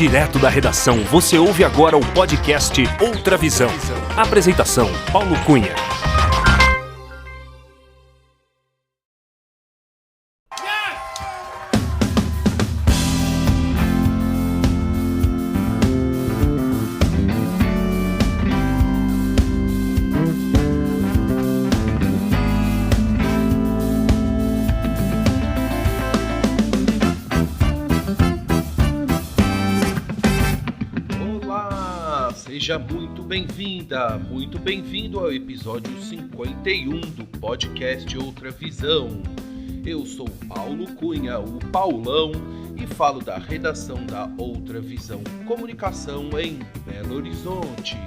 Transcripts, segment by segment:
Direto da redação, você ouve agora o podcast Outra Visão. Apresentação, Paulo Cunha. Seja muito bem-vinda, muito bem-vindo ao episódio 51 do podcast Outra Visão. Eu sou Paulo Cunha, o Paulão, e falo da redação da Outra Visão Comunicação em Belo Horizonte.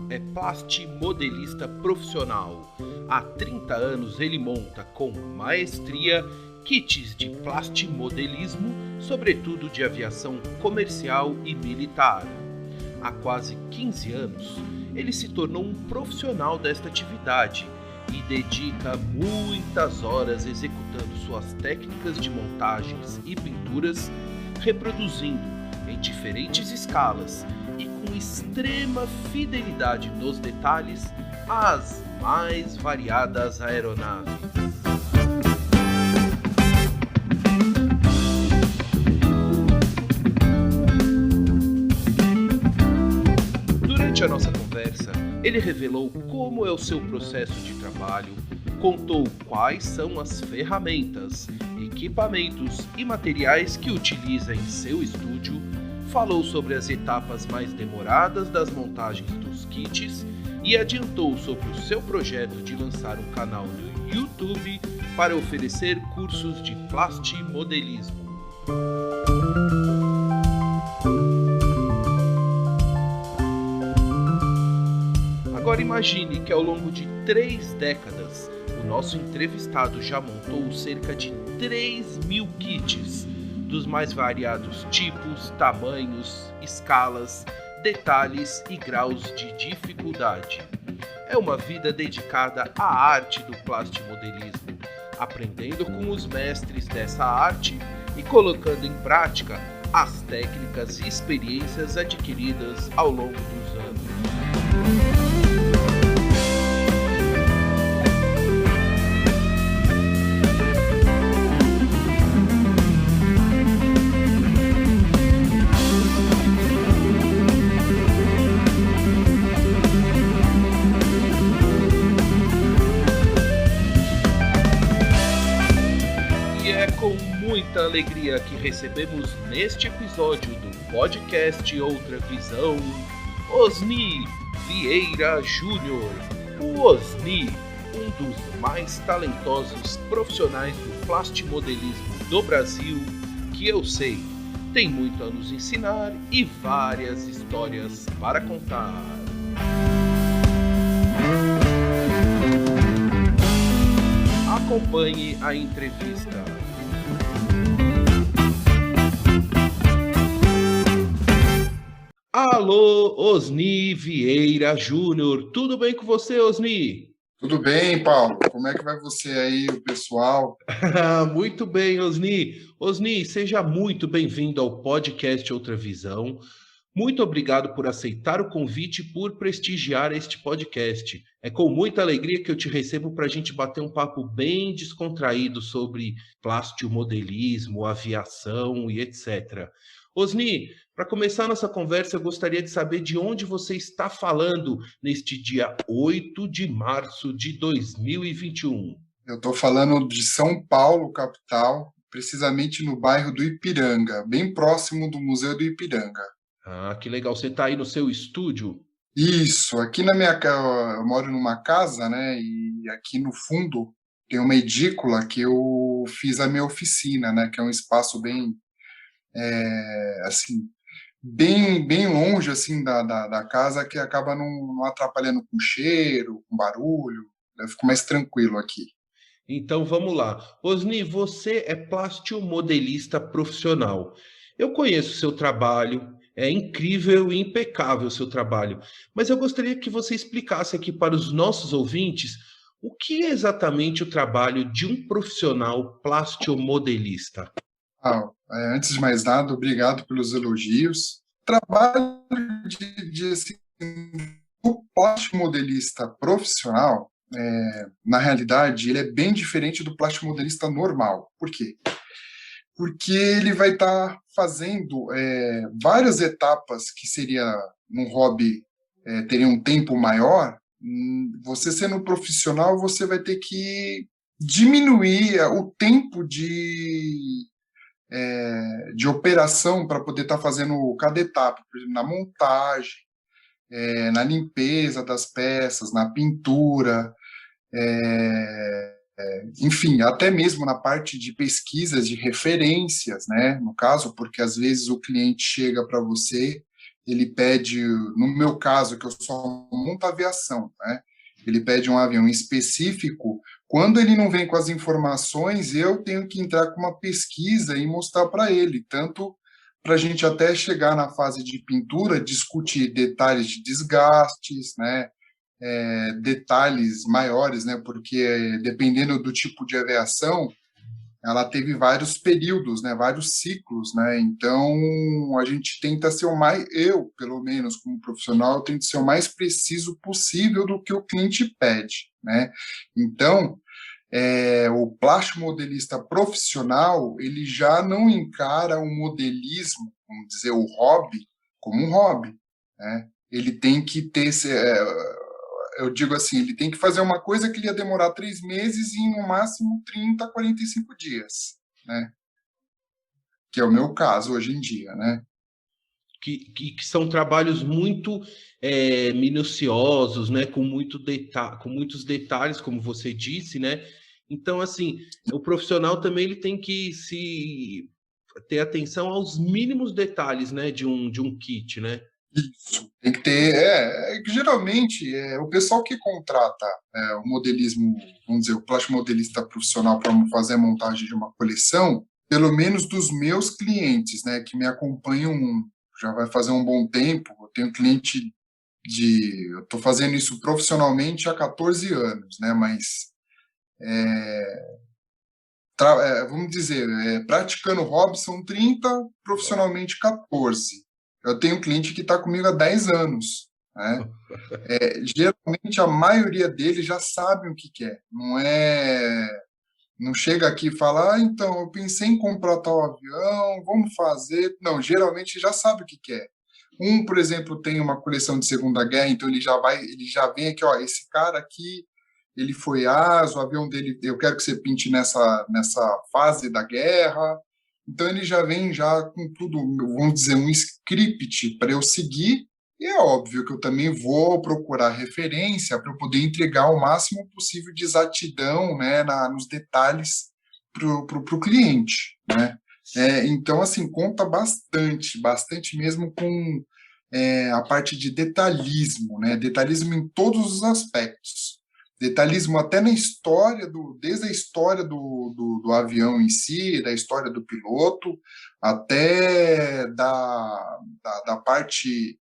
É plastimodelista profissional. Há 30 anos ele monta com maestria kits de plastimodelismo, sobretudo de aviação comercial e militar. Há quase 15 anos ele se tornou um profissional desta atividade e dedica muitas horas executando suas técnicas de montagens e pinturas, reproduzindo em diferentes escalas e com extrema fidelidade nos detalhes as mais variadas aeronaves. Durante a nossa conversa, ele revelou como é o seu processo de trabalho, contou quais são as ferramentas, equipamentos e materiais que utiliza em seu estúdio, falou sobre as etapas mais demoradas das montagens dos kits e adiantou sobre o seu projeto de lançar um canal no YouTube para oferecer cursos de plastimodelismo. Agora imagine que ao longo de 3 décadas, o nosso entrevistado já montou cerca de 3.000 kits, dos mais variados tipos, tamanhos, escalas, detalhes e graus de dificuldade. É uma vida dedicada à arte do plastimodelismo, aprendendo com os mestres dessa arte e colocando em prática as técnicas e experiências adquiridas ao longo dos anos. Muita alegria que recebemos neste episódio do podcast Outra Visão, Osni Vieira Júnior. O Osni, um dos mais talentosos profissionais do plastimodelismo do Brasil, que eu sei, tem muito a nos ensinar e várias histórias para contar. Acompanhe a entrevista. Alô, Osni Vieira Júnior. Tudo bem com você, Osni? Tudo bem, Paulo. Como é que vai você aí, o pessoal? Muito bem, Osni. Osni, seja muito bem-vindo ao podcast Outra Visão. Muito obrigado por aceitar o convite e por prestigiar este podcast. É com muita alegria que eu te recebo para a gente bater um papo bem descontraído sobre plastimodelismo, aviação e etc. Osni, para começar nossa conversa, eu gostaria de saber de onde você está falando neste dia 8 de março de 2021. Eu estou falando de São Paulo, capital, precisamente no bairro do Ipiranga, bem próximo do Museu do Ipiranga. Ah, que legal. Você está aí no seu estúdio? Isso, aqui na minha casa, eu moro numa casa, né, e aqui no fundo tem uma edícula que eu fiz a minha oficina, né, que é um espaço bem, assim, bem longe assim da casa, que acaba não atrapalhando com cheiro, com barulho. Eu fico mais tranquilo aqui. Então vamos lá. Osni, você é plastimodelista profissional. Eu conheço o seu trabalho, É incrível e impecável o seu trabalho. Mas eu gostaria que você explicasse aqui para os nossos ouvintes o que é exatamente o trabalho de um profissional plastimodelista. Antes de mais nada, obrigado pelos elogios. O trabalho assim, o plastimodelista profissional, na realidade, ele é bem diferente do plastimodelista normal. Por quê? Porque ele vai estar fazendo várias etapas que seria num hobby, teria um tempo maior. Você sendo profissional, você vai ter que diminuir o tempo de operação para poder estar fazendo cada etapa, por exemplo, na montagem, na limpeza das peças, na pintura, enfim, até mesmo na parte de pesquisas de referências, né? No caso, porque às vezes o cliente chega para você, ele pede, no meu caso, que eu só monto aviação, né? Ele pede um avião específico. Quando ele não vem com as informações, eu tenho que entrar com uma pesquisa e mostrar para ele, tanto para a gente até chegar na fase de pintura, discutir detalhes de desgastes, né? Detalhes maiores, né? Porque dependendo do tipo de aviação, ela teve vários períodos, né? Vários ciclos, né? Então a gente tenta ser eu, pelo menos como profissional, eu tento ser o mais preciso possível do que o cliente pede, né? Então o plastimodelista profissional, ele já não encara o modelismo, vamos dizer, o hobby, como um hobby, né? Ele tem que ter eu digo assim, ele tem que fazer uma coisa que ele ia demorar 3 meses em, no máximo, 30, 45 dias, né? Que é o meu caso hoje em dia, né? Que são trabalhos muito minuciosos, né? Com muitos detalhes, como você disse, né? Então, assim, o profissional também ele tem que se ter atenção aos mínimos detalhes, né? De um kit, né? Isso, tem que ter. Que geralmente o pessoal que contrata o modelismo, vamos dizer, o plastimodelista profissional para fazer a montagem de uma coleção, pelo menos dos meus clientes, né, que me acompanham, já vai fazer um bom tempo. Eu tenho cliente eu estou fazendo isso profissionalmente há 14 anos, né, mas vamos dizer, praticando hobby são 30, profissionalmente 14. Eu tenho um cliente que está comigo há 10 anos, né? Geralmente a maioria deles já sabe o que quer. Não chega aqui e fala, então, eu pensei em comprar tal avião, vamos fazer. Não, geralmente já sabe o que quer. Por exemplo, tem uma coleção de Segunda Guerra, então ele já vem aqui, ó, esse cara aqui, ele foi o avião dele, eu quero que você pinte nessa fase da guerra. Então ele já vem já com tudo, vamos dizer, um script para eu seguir. E é óbvio que eu também vou procurar referência para eu poder entregar o máximo possível de exatidão, né, nos detalhes para o cliente, né? Então, assim, conta bastante, bastante mesmo com a parte de detalhismo, né? Detalhismo em todos os aspectos. Detalhismo até na história, desde a história do avião em si, da história do piloto, até da parte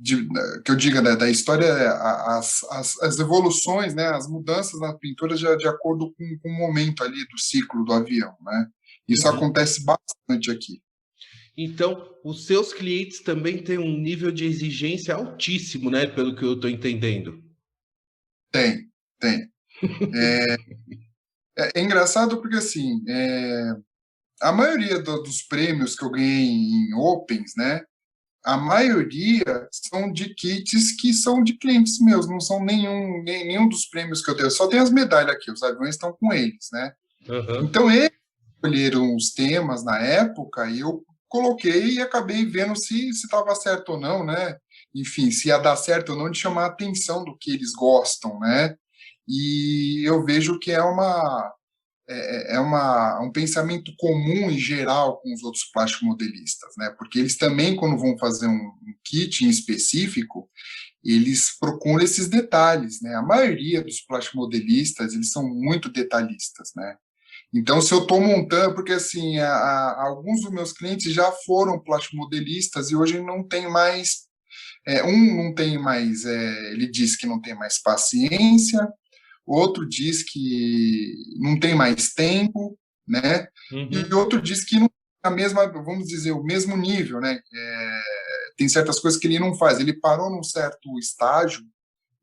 que eu diga, né, da história, as evoluções, né, as mudanças na pintura de acordo com o momento ali do ciclo do avião, né? Isso acontece bastante aqui. Então, os seus clientes também têm um nível de exigência altíssimo, né? Pelo que eu estou entendendo. Tem. É engraçado porque, assim, a maioria dos prêmios que eu ganhei em Opens, né, a maioria são de kits que são de clientes meus, não são nenhum dos prêmios que eu tenho, só tem as medalhas aqui, os aviões estão com eles, né? Então, eles escolheram os temas na época e eu coloquei e acabei vendo se estava certo ou não, né? Enfim, se ia dar certo ou não de chamar a atenção do que eles gostam, né? E eu vejo que é um pensamento comum em geral com os outros plastimodelistas, né? Porque eles também, quando vão fazer um kit em específico, eles procuram esses detalhes, né? A maioria dos plastimodelistas, eles são muito detalhistas, né? Então, se eu estou montando, porque assim, alguns dos meus clientes já foram plastimodelistas e hoje não tem mais, um não tem mais, ele diz que não tem mais paciência, outro diz que não tem mais tempo, né? E Uhum. outro diz que não tem a mesma, vamos dizer, o mesmo nível, né? Tem certas coisas que ele não faz, ele parou num certo estágio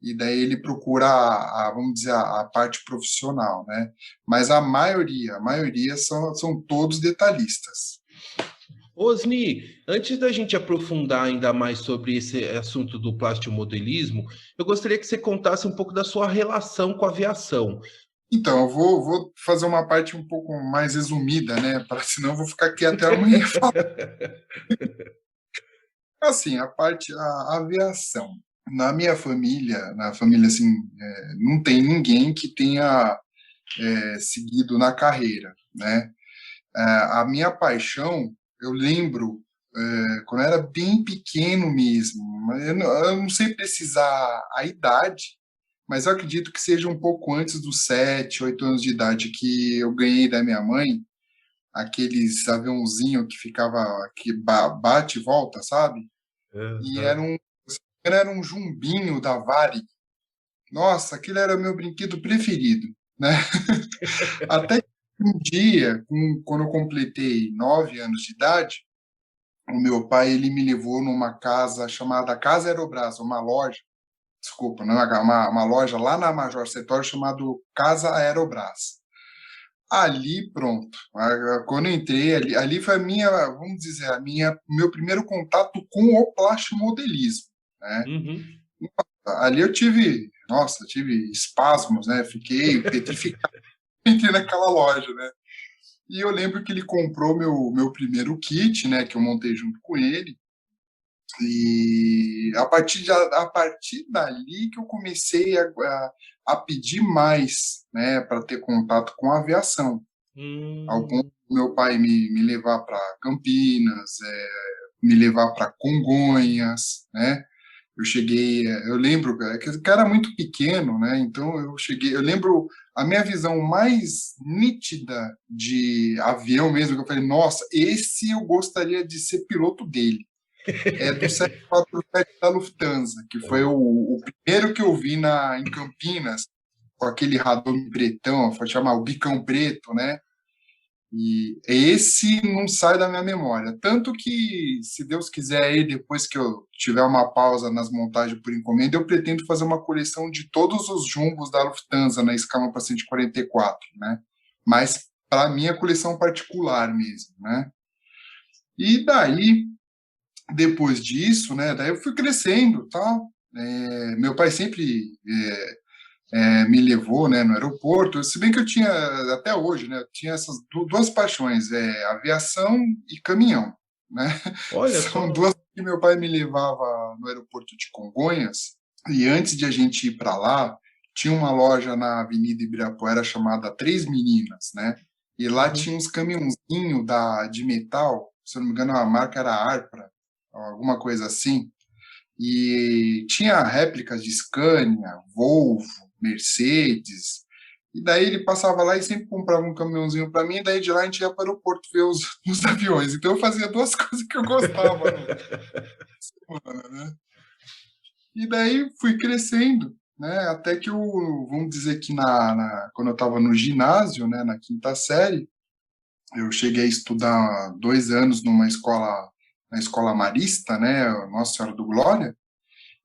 e daí ele procura vamos dizer, a parte profissional, né? Mas a maioria são todos detalhistas. Osni, antes da gente aprofundar ainda mais sobre esse assunto do plastimodelismo, eu gostaria que você contasse um pouco da sua relação com a aviação. Então, eu vou fazer uma parte um pouco mais resumida, né? Para senão eu vou ficar aqui até amanhã falando. Assim, a aviação. Na minha família, na família assim, não tem ninguém que tenha seguido na carreira, né? A minha paixão, eu lembro, quando eu era bem pequeno mesmo, eu não sei precisar a idade, mas eu acredito que seja um pouco antes dos 7, 8 anos de idade que eu ganhei da minha mãe aqueles aviãozinho que ficava, que bate e volta, sabe? E Aham. era um jumbinho da Varig. Nossa, aquele era o meu brinquedo preferido, né? Até que um dia, quando eu completei 9 anos de idade, o meu pai ele me levou numa casa chamada Casa Aerobras, uma loja, desculpa, não é uma loja lá na Major Sertório chamado Casa Aerobras. Ali, pronto. Quando eu entrei, ali foi a minha, vamos dizer, meu primeiro contato com o plastimodelismo, né? Uhum. Ali tive espasmos, né? Fiquei petrificado, entrei naquela loja, né? E eu lembro que ele comprou meu primeiro kit, né? Que eu montei junto com ele. E a partir dali que eu comecei a pedir mais, né? Para ter contato com a aviação. Ao ponto Hum. do meu pai me levar para Campinas, me levar para Congonhas, né? Eu lembro que eu era muito pequeno, né? Então eu lembro a minha visão mais nítida de avião mesmo, que eu falei, nossa, esse eu gostaria de ser piloto dele. É do 747 da Lufthansa, que foi o primeiro que eu vi em Campinas, com aquele radome pretão, foi chamar o bicão preto, né? E esse não sai da minha memória. Tanto que, se Deus quiser, aí, depois que eu tiver uma pausa nas montagens por encomenda, eu pretendo fazer uma coleção de todos os jumbos da Lufthansa na escala para 144, né? Mas para minha coleção particular mesmo, né? E daí, depois disso, né? Daí eu fui crescendo, tal. Meu pai sempre me levou, né, no aeroporto, se bem que eu tinha, até hoje, né, eu tinha essas duas paixões, aviação e caminhão, né, Olha são só. duas que meu pai me levava no aeroporto de Congonhas, e antes de a gente ir para lá, tinha uma loja na Avenida Ibirapuera chamada Três Meninas, né, e lá Uhum. tinha uns caminhãozinhos de metal, se eu não me engano a marca era Arpra, alguma coisa assim, e tinha réplicas de Scania, Volvo, Mercedes. E daí ele passava lá e sempre comprava um caminhãozinho para mim, e daí de lá a gente ia para o aeroporto ver os aviões. Então eu fazia duas coisas que eu gostava no semana, né? E daí fui crescendo, né? Até que eu, vamos dizer que quando eu estava no ginásio, né, na quinta série, eu cheguei a estudar 2 anos na escola marista, né, Nossa Senhora do Glória.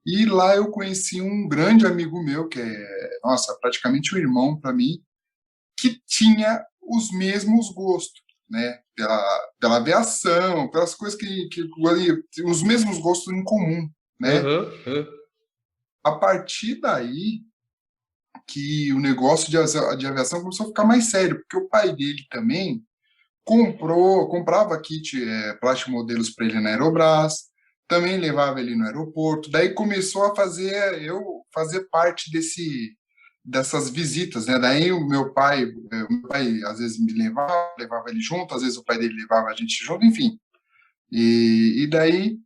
E lá eu conheci um grande amigo meu, que nossa, praticamente um irmão para mim, que tinha os mesmos gostos, né? Pela aviação, pelas coisas os mesmos gostos em comum, né? Aham, aham. A partir daí que o negócio de aviação começou a ficar mais sério, porque o pai dele também comprava kit, plástico modelos para ele na Aerobras, também levava ele no aeroporto. Daí começou a eu fazer parte dessas visitas, né? Daí o meu pai às vezes me levava ele junto, às vezes o pai dele levava a gente junto, enfim. E daí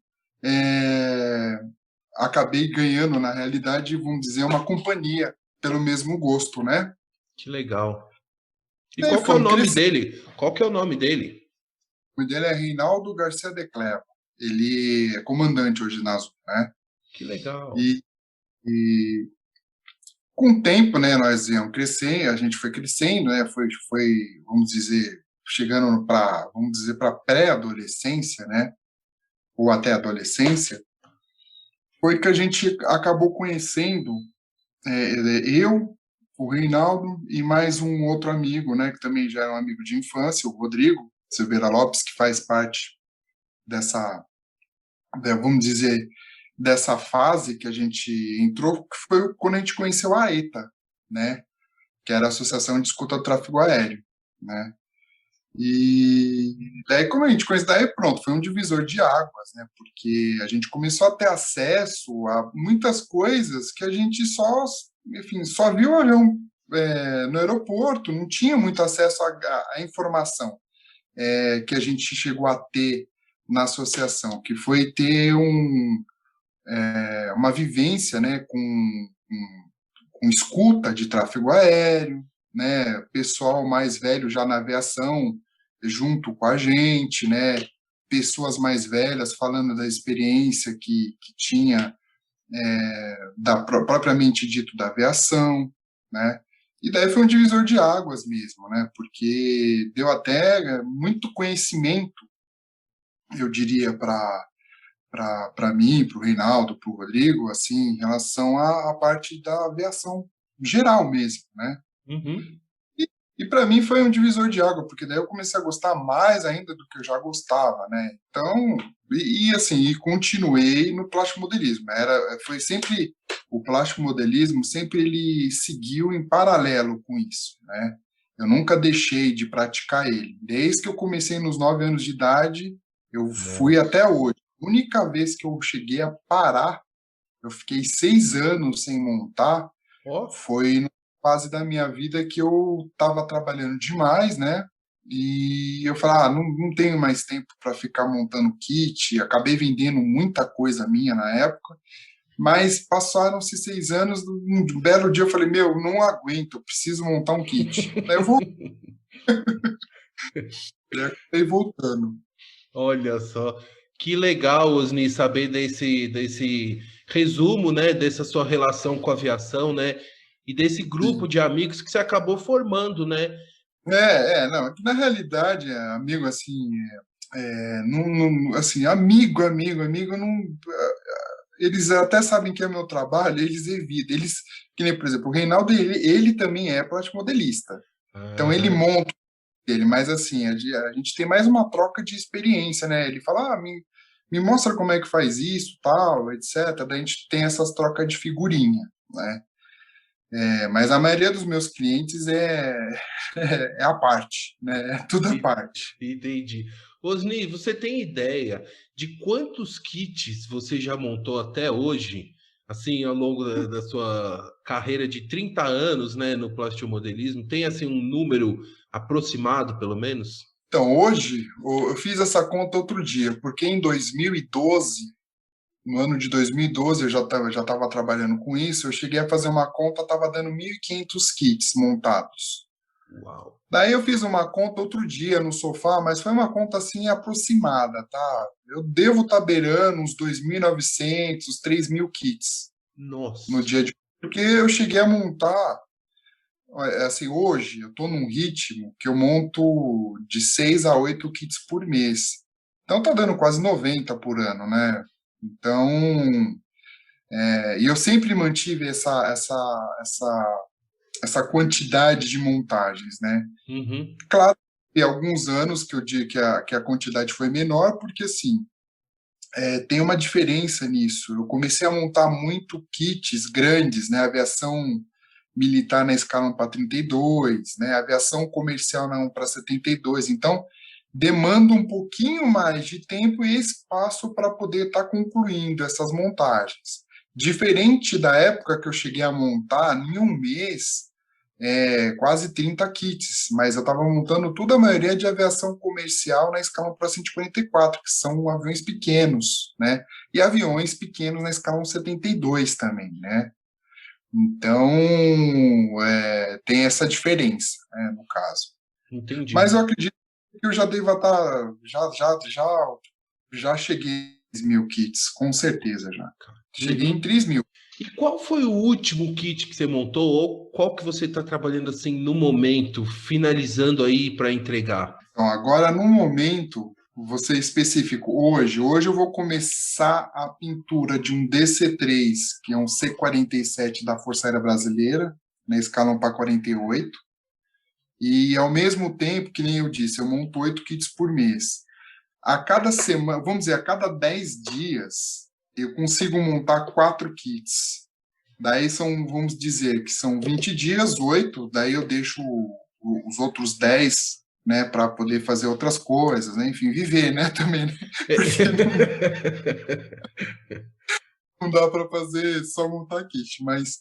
é, acabei ganhando, na realidade, vamos dizer, uma companhia pelo mesmo gosto, né? Que legal. E Daí qual que é o fomos nome crescendo. dele? Qual que é o nome dele? O nome dele é Reinaldo Garcia de Clevo. Ele é comandante hoje na Azul, né? Que legal. E, e com o tempo, né, nós íamos crescer, a gente foi crescendo, né? Foi, vamos dizer, chegando para, vamos dizer, para pré-adolescência, né? Ou até adolescência, foi que a gente acabou conhecendo eu, o Reinaldo e mais um outro amigo, né, que também já é um amigo de infância, o Rodrigo Silveira Lopes, que faz parte dessa, vamos dizer, dessa fase que a gente entrou, que foi quando a gente conheceu a AETA, né, que era a Associação de Escuta do Tráfego Aéreo, né. E daí, como a gente conhece, daí pronto, foi um divisor de águas, né? Porque a gente começou a ter acesso a muitas coisas que a gente só, enfim, só viu no aeroporto, não tinha muito acesso à informação que a gente chegou a ter na associação, que foi ter uma vivência, né, com escuta de tráfego aéreo, né, pessoal mais velho já na aviação junto com a gente, né, pessoas mais velhas falando da experiência que tinha propriamente dito da aviação, né, e daí foi um divisor de águas mesmo, né, porque deu até muito conhecimento, eu diria, para mim, para o Reinaldo, para o Rodrigo, assim, em relação à parte da aviação geral mesmo, né? Uhum. E para mim foi um divisor de água, porque daí eu comecei a gostar mais ainda do que eu já gostava, né? Então, assim, e continuei no plástico modelismo. Foi sempre o plástico modelismo, sempre ele seguiu em paralelo com isso, né? Eu nunca deixei de praticar ele. Desde que eu comecei nos 9 anos de idade, eu fui Nossa. até hoje. A única vez que eu cheguei a parar, eu fiquei 6 anos sem montar, Ó, foi na fase da minha vida que eu estava trabalhando demais, né? E eu falei, não tenho mais tempo para ficar montando kit. Acabei vendendo muita coisa minha na época, mas passaram-se 6 anos. Um belo dia eu falei, meu, não aguento, eu preciso montar um kit. Daí eu acabei voltando. olha só. Que legal, Osni, saber desse resumo, né, dessa sua relação com a aviação, né, e desse grupo Sim. de amigos que você acabou formando, né? Não, é que na realidade, amigo, assim, assim, amigo, não, eles até sabem que é meu trabalho, eles evitam, que nem, por exemplo, o Reinaldo, ele também é plástico modelista, então ele Aham. monta ele, mas assim, a gente tem mais uma troca de experiência, né, ele fala, me mostra como é que faz isso, tal, etc, daí a gente tem essas trocas de figurinha, né, mas a maioria dos meus clientes é a parte, né, é tudo a E- parte. Entendi. Osni, você tem ideia de quantos kits você já montou até hoje, assim, ao longo da sua carreira de 30 anos, né, no plastimodelismo? Tem, assim, um número aproximado, pelo menos? Então, hoje, eu fiz essa conta outro dia, porque em 2012, no ano de 2012, eu já estava trabalhando com isso, eu cheguei a fazer uma conta, estava dando 1.500 kits montados. Uau! Daí eu fiz uma conta outro dia no sofá, mas foi uma conta assim aproximada, tá? Eu devo estar beirando uns 2.900, 3.000 kits no Nossa! dia de... Porque eu cheguei a montar, assim, hoje eu estou num ritmo que eu monto de 6 a 8 kits por mês. Então tá dando quase 90 por ano, né? Então, e eu sempre mantive essa quantidade de montagens, né? Uhum. Claro, tem alguns anos que eu digo que a quantidade foi menor, porque assim, tem uma diferença nisso. Eu comecei a montar muito kits grandes, né? Aviação militar na escala 1 para 32, né? Aviação comercial na 1 para 72. Então, demanda um pouquinho mais de tempo e espaço para poder estar concluindo essas montagens. Diferente da época que eu cheguei a montar, em um mês, quase 30 kits, mas eu estava montando tudo, a maioria de aviação comercial na escala para 144, que são aviões pequenos, né? E aviões pequenos na escala 72 também, né? Então, tem essa diferença, né, no caso. Entendi. Mas eu acredito que eu já devo estar, já cheguei em 3.000 kits, com certeza já. Cheguei em Uhum. 3.000. E qual foi o último kit que você montou, ou qual que você está trabalhando assim no momento, finalizando aí para entregar? Então, agora, no momento, vou ser específico, hoje eu vou começar a pintura de um DC-3, que é um C-47 da Força Aérea Brasileira, na escala 1 para 48. E, ao mesmo tempo, que nem eu disse, eu monto 8 kits por mês. A cada semana, vamos dizer, a cada 10 dias, eu consigo montar 4 kits. Daí são, vamos dizer, que são 20 dias, 8, daí eu deixo os outros 10, né, para poder fazer outras coisas, né? Enfim, viver, né, também, né? Porque não dá para fazer só montar kit, mas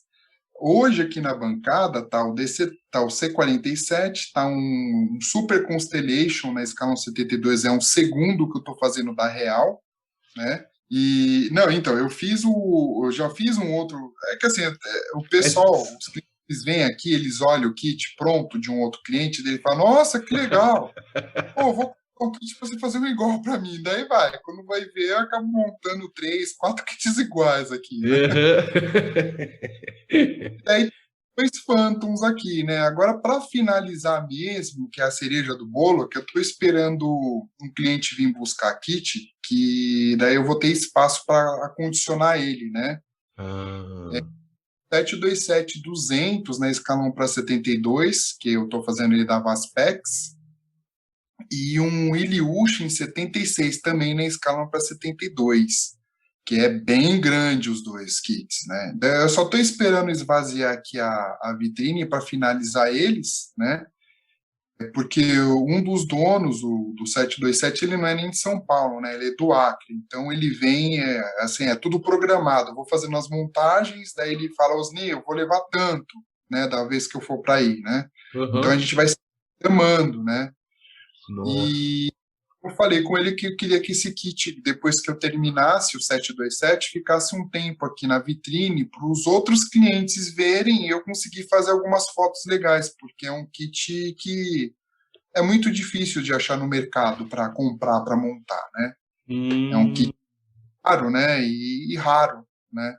hoje aqui na bancada tá o DC, tá o C-47, tá um Super Constellation na escala 72, é um segundo que eu estou fazendo da Real, né? E não, então eu já fiz um outro, é que assim, o É- pessoal, os clientes vêm aqui, eles olham o kit pronto de um outro cliente, dele fala: "Nossa, que legal. Pô, vou comprar um kit para você fazer um igual para mim". Daí vai, quando vai ver, eu acabo montando 3, 4 kits iguais aqui, né? Daí dois Phantoms aqui, né? Agora, para finalizar mesmo, que é a cereja do bolo, que eu estou esperando um cliente vir buscar kit, que daí eu vou ter espaço para acondicionar ele, né? Ah, 727-200 na escala 1 para 72, que eu estou fazendo ele da Vaspex, e um Ilyushin 76 também na escala 1 para 72, que é bem grande os dois kits, né? Eu só estou esperando esvaziar aqui a vitrine para finalizar eles, né? Porque um dos donos do 727, ele não é nem de São Paulo, né? Ele é do Acre. Então ele vem, assim, é tudo programado. Eu vou fazendo as montagens, daí ele fala: Osni, eu vou levar tanto, né? Da vez que eu for para aí, né? Então a aham. gente vai se programando, né? Nossa. E eu falei com ele que eu queria que esse kit, depois que eu terminasse o 727, ficasse um tempo aqui na vitrine para os outros clientes verem e eu conseguir fazer algumas fotos legais, porque é um kit que é muito difícil de achar no mercado para comprar, para montar, né? É um Hum, kit caro, né? E raro, né?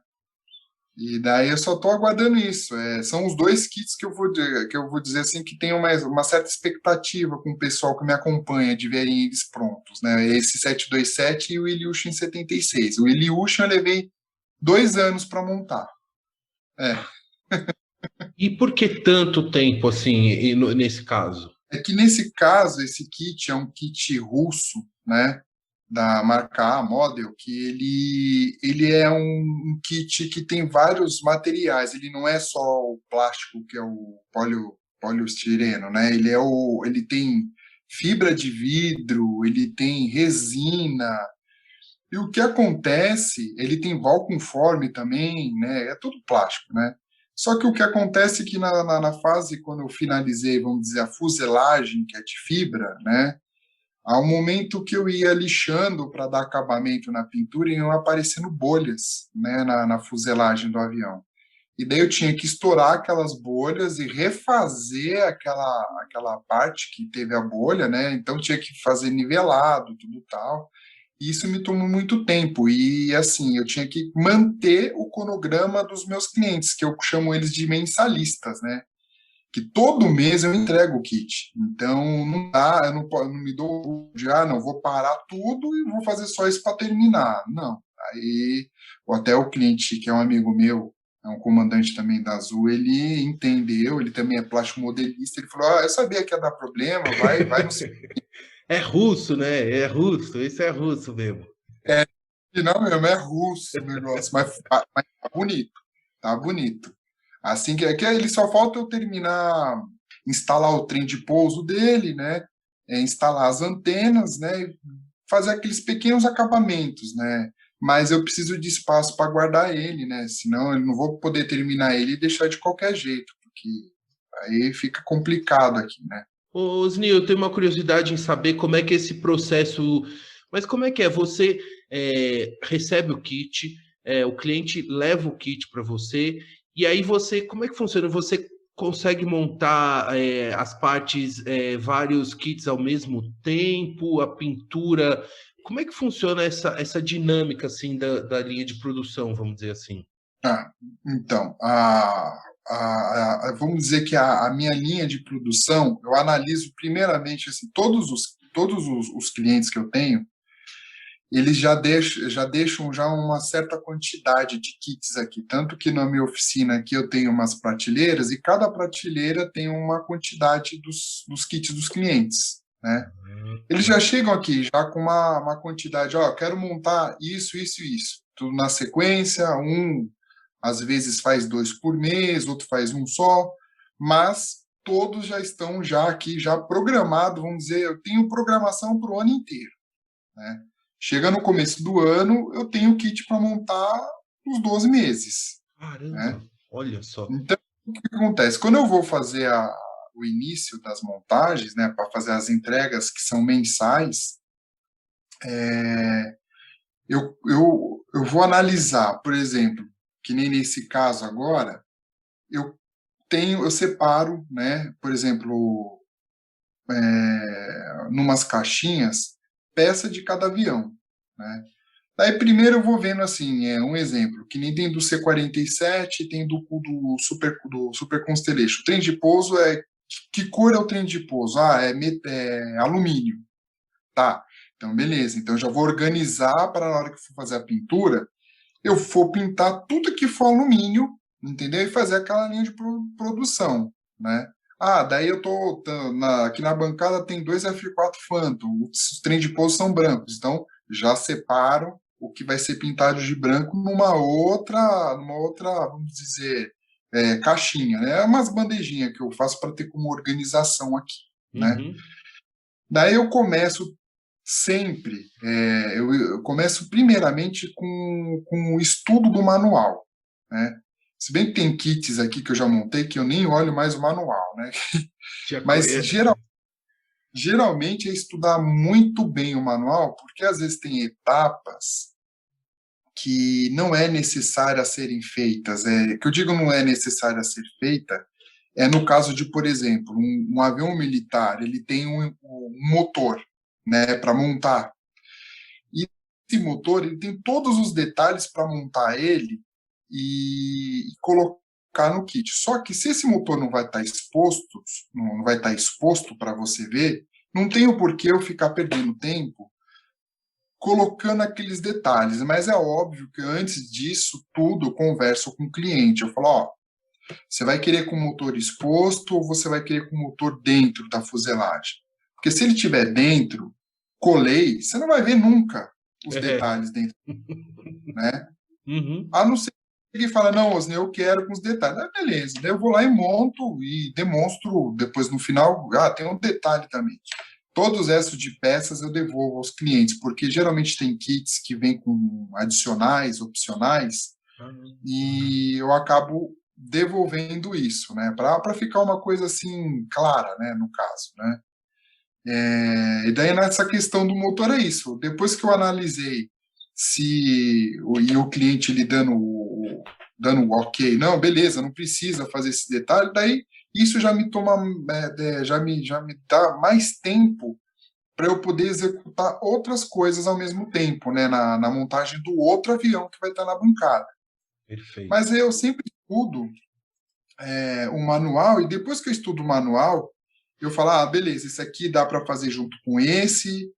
E daí eu só estou aguardando isso. São os dois kits que eu vou dizer assim que tem uma certa expectativa com o pessoal que me acompanha de verem eles prontos, né? Esse 727 e o Ilyushin 76. O Ilyushin eu levei 2 anos para montar. É. e por que tanto tempo assim, nesse caso? É que nesse caso, esse kit é um kit russo, né? Da marca A Model, que ele é um kit que tem vários materiais, ele não é só o plástico, que é o poliestireno, né? Ele tem fibra de vidro, ele tem resina, e o que acontece, ele tem valconforme também, né? É tudo plástico, né? Só que o que acontece é que na fase, quando eu finalizei, vamos dizer, a fuselagem, que é de fibra, né? Ao momento que eu ia lixando para dar acabamento na pintura, iam aparecendo bolhas, né, na fuselagem do avião. E daí eu tinha que estourar aquelas bolhas e refazer aquela parte que teve a bolha, né? Então tinha que fazer nivelado, tudo tal. E isso me tomou muito tempo. E assim, eu tinha que manter o cronograma dos meus clientes, que eu chamo eles de mensalistas, né? Que todo mês eu entrego o kit. Então, não dá, eu não me dou de, não, vou parar tudo e vou fazer só isso para terminar. Não. Aí, até o cliente, que é um amigo meu, é um comandante também da Azul, ele entendeu, ele também é plástico modelista, ele falou: eu sabia que ia dar problema, vai no É russo, né? É russo, isso é russo mesmo. final mesmo, é russo o negócio, mas tá bonito, tá bonito. Assim que ele só falta eu terminar, instalar o trem de pouso dele, né? Instalar as antenas, né? Fazer aqueles pequenos acabamentos, né? Mas eu preciso de espaço para guardar ele, né? Senão eu não vou poder terminar ele e deixar de qualquer jeito, porque aí fica complicado aqui, né? Ô, Osnil, eu tenho uma curiosidade em saber como é que é esse processo. Mas como é que é? Você recebe o kit, o cliente leva o kit para você, e aí você, como é que funciona? Você consegue montar as partes, vários kits ao mesmo tempo, a pintura? Como é que funciona essa dinâmica assim da linha de produção, vamos dizer assim? Ah, então, vamos dizer que a minha linha de produção, eu analiso primeiramente assim, todos os clientes que eu tenho, eles já deixam já uma certa quantidade de kits aqui, tanto que na minha oficina aqui eu tenho umas prateleiras e cada prateleira tem uma quantidade dos kits dos clientes, né? Eles já chegam aqui já com uma quantidade, ó, quero montar isso, isso e isso, tudo na sequência, às vezes faz 2 por mês, outro faz um só, mas todos já estão já aqui, já programado, vamos dizer, eu tenho programação para o ano inteiro, né? Chega no começo do ano, eu tenho kit para montar os 12 meses, né? Caramba, olha só. Então, o que acontece? Quando eu vou fazer o início das montagens, né, para fazer as entregas que são mensais, eu vou analisar, por exemplo, que nem nesse caso agora, eu separo, né, por exemplo, numas caixinhas, peça de cada avião, né? Daí primeiro eu vou vendo assim, um exemplo, que nem tem do C-47, tem do Super Constellation. O trem de pouso que cor é o trem de pouso? É alumínio. Tá, então beleza. Então eu já vou organizar para na hora que for fazer a pintura, eu for pintar tudo que for alumínio, entendeu? E fazer aquela linha de produção, né? Daí aqui na bancada tem dois F4 Phantom, os trem de pouso são brancos, então já separo o que vai ser pintado de branco numa outra, vamos dizer, caixinha, né? É umas bandejinhas que eu faço para ter como organização aqui, né? Uhum. Daí eu começo sempre, eu começo primeiramente com o estudo do manual, né? Se bem que tem kits aqui que eu já montei que eu nem olho mais o manual, né? Mas geralmente é estudar muito bem o manual, porque às vezes tem etapas que não é necessária a serem feitas. Que eu digo não é necessária a ser feita, no caso de, por exemplo, um avião militar, ele tem um motor, né, para montar. E esse motor, ele tem todos os detalhes para montar ele e colocar no kit. Só que se esse motor não vai estar exposto, não vai estar exposto para você ver, não tem o porquê eu ficar perdendo tempo colocando aqueles detalhes. Mas é óbvio que antes disso tudo eu converso com o cliente. Eu falo, ó, você vai querer com o motor exposto ou você vai querer com o motor dentro da fuselagem? Porque se ele estiver dentro, colei, você não vai ver nunca os detalhes dentro, né? Uhum. A não ser que ele fala, não, Osni, eu quero com os detalhes. Beleza. Daí eu vou lá e monto e demonstro depois no final, tem um detalhe também. Todos os restos de peças eu devolvo aos clientes, porque geralmente tem kits que vêm com adicionais, opcionais, e eu acabo devolvendo isso, né, para ficar uma coisa assim clara, né, no caso, né. E daí nessa questão do motor é isso. Depois que eu analisei e o cliente ele dando ok, não, beleza, não precisa fazer esse detalhe, daí isso já me toma, já me dá mais tempo para eu poder executar outras coisas ao mesmo tempo, né, na montagem do outro avião que vai estar na bancada. Perfeito. Mas eu sempre estudo o manual, e depois que eu estudo o manual, eu falo, beleza, esse aqui dá para fazer junto com esse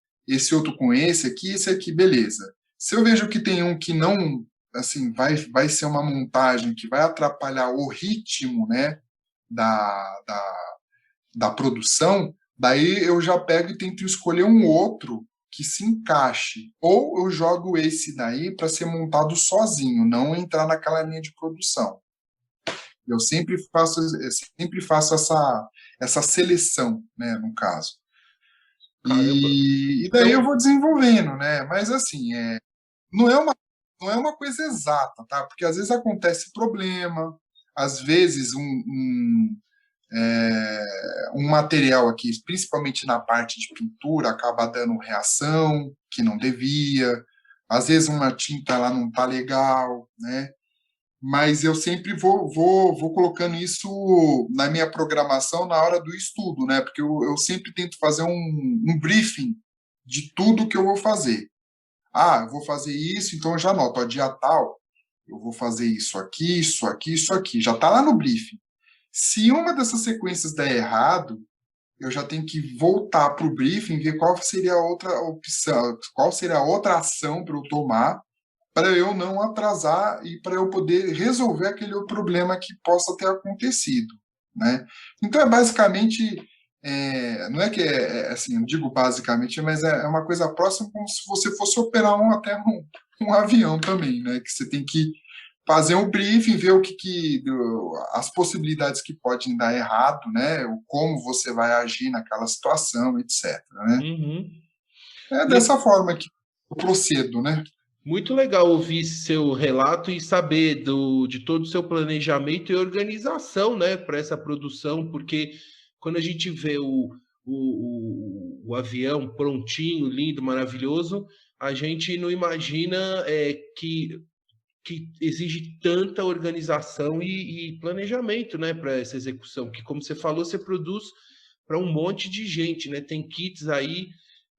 outro com esse aqui, beleza. Se eu vejo que tem um que não, assim, vai ser uma montagem que vai atrapalhar o ritmo, né, da produção, daí eu já pego e tento escolher um outro que se encaixe. Ou eu jogo esse daí para ser montado sozinho, não entrar naquela linha de produção. Eu sempre faço essa seleção, né, no caso. Caramba. E daí Então, eu vou desenvolvendo, né? Mas assim, não é uma coisa exata, tá? Porque às vezes acontece problema, às vezes um material aqui, principalmente na parte de pintura, acaba dando reação que não devia, às vezes uma tinta lá não tá legal, né? mas eu sempre vou colocando isso na minha programação na hora do estudo, né? Porque eu sempre tento fazer um briefing de tudo que eu vou fazer. Ah, eu vou fazer isso, então eu já anoto, ó, dia tal, eu vou fazer isso aqui, isso aqui, isso aqui. Já está lá no briefing. Se uma dessas sequências der errado, eu já tenho que voltar para o briefing, ver qual seria a outra opção, qual seria a outra ação para eu tomar, para eu não atrasar e para eu poder resolver aquele outro problema que possa ter acontecido, né? Então, é basicamente, não é que assim, eu digo basicamente, mas é uma coisa próxima como se você fosse operar até um avião também, né? Que você tem que fazer um briefing, ver as possibilidades que podem dar errado, né? Como você vai agir naquela situação, etc. Né? Uhum. É Le- dessa forma que eu procedo, né? Muito legal ouvir seu relato e saber de todo o seu planejamento e organização, né, para essa produção, porque quando a gente vê o avião prontinho, lindo, maravilhoso, a gente não imagina que exige tanta organização e planejamento, né, para essa execução, que como você falou, você produz para um monte de gente, né? Tem kits aí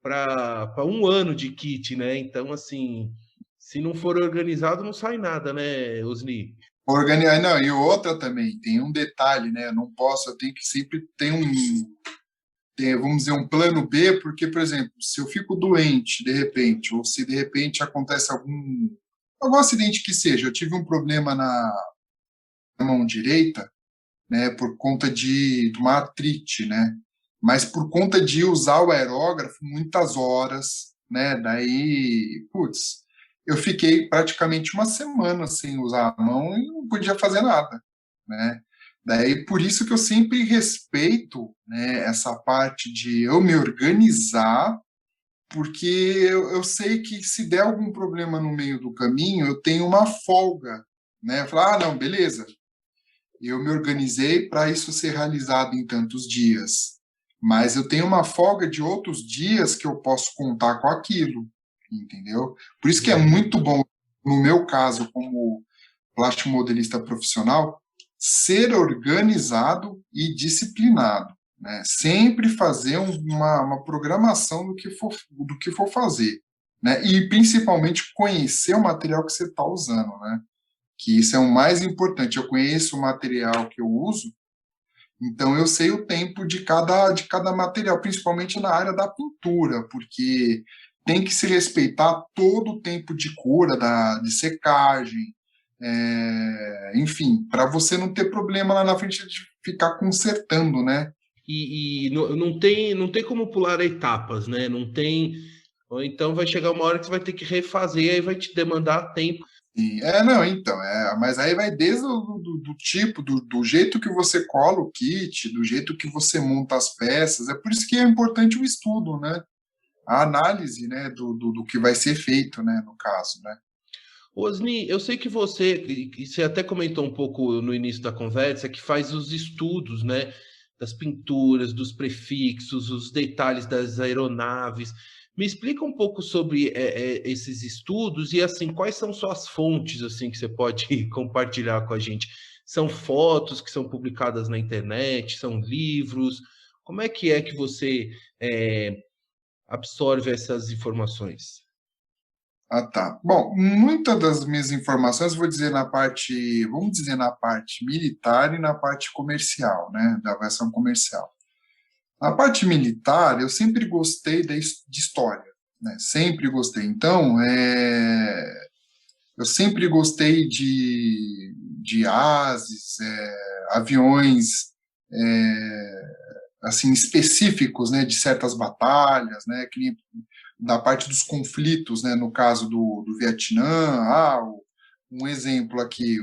para um ano de kit, né? Então, assim, se não for organizado, não sai nada, né, Osni? Organizar, não, e outra também, tem um detalhe, né? Eu não posso, eu tenho que sempre ter vamos dizer, um plano B, porque, por exemplo, se eu fico doente de repente, ou se de repente acontece algum acidente que seja, eu tive um problema na mão direita, né, por conta de uma artrite, né? Mas por conta de usar o aerógrafo muitas horas, né? Daí, putz, eu fiquei praticamente uma semana sem usar a mão e não podia fazer nada, né? Daí, por isso que eu sempre respeito, né, essa parte de eu me organizar, porque eu sei que se der algum problema no meio do caminho, eu tenho uma folga, né? Falar, ah, não, beleza, eu me organizei para isso ser realizado em tantos dias, mas eu tenho uma folga de outros dias que eu posso contar com aquilo, entendeu? Por isso que é Uhum. muito bom, no meu caso, como plástico modelista profissional, ser organizado e disciplinado, né? Sempre fazer uma programação do que for fazer, né? E principalmente conhecer o material que você está usando, né? Que isso é o mais importante. Eu conheço o material que eu uso, então eu sei o tempo de cada material, principalmente na área da pintura, porque tem que se respeitar todo o tempo de cura, de secagem, enfim, para você não ter problema lá na frente de ficar consertando, né? E não tem como pular etapas, né? Não tem. Ou então vai chegar uma hora que você vai ter que refazer, e aí vai te demandar tempo. Não, então, mas aí vai desde do tipo, do jeito que você cola o kit, do jeito que você monta as peças, é por isso que é importante o estudo, né? A análise, né, do que vai ser feito, né, no caso, né? Osni, eu sei que você até comentou um pouco no início da conversa, que faz os estudos, né, das pinturas, dos prefixos, os detalhes das aeronaves. Me explica um pouco sobre esses estudos e, assim, quais são suas fontes, assim, que você pode compartilhar com a gente? São fotos que são publicadas na internet? São livros? Como é que você absorve essas informações? Ah, tá. Bom, muitas das minhas informações vou dizer vamos dizer na parte militar e na parte comercial, né, da aviação comercial. Na parte militar, eu sempre gostei de história, né? Sempre gostei. Então, eu sempre gostei de ases, aviões, assim, específicos, né, de certas batalhas, né, que nem da parte dos conflitos, né, no caso do Vietnã, um exemplo aqui,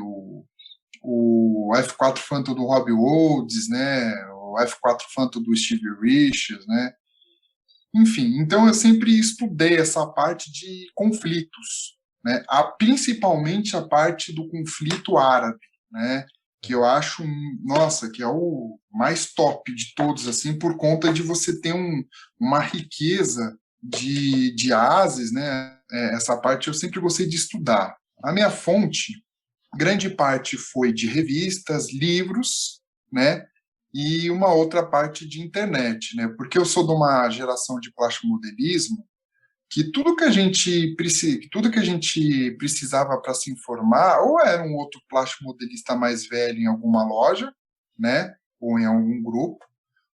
o F-4 Phantom do Robbie Olds, né, o F-4 Phantom do Steve Richards, né, enfim, então eu sempre estudei essa parte de conflitos, né, principalmente a parte do conflito árabe, né, que eu acho, nossa, que é o mais top de todos, assim, por conta de você ter uma riqueza de ases, né, essa parte eu sempre gostei de estudar. A minha fonte grande parte foi de revistas, livros, né? E uma outra parte de internet, né? Porque eu sou de uma geração de plastimodelismo que tudo que a gente precisava para se informar, ou era um outro plastimodelista mais velho em alguma loja, né? Ou em algum grupo,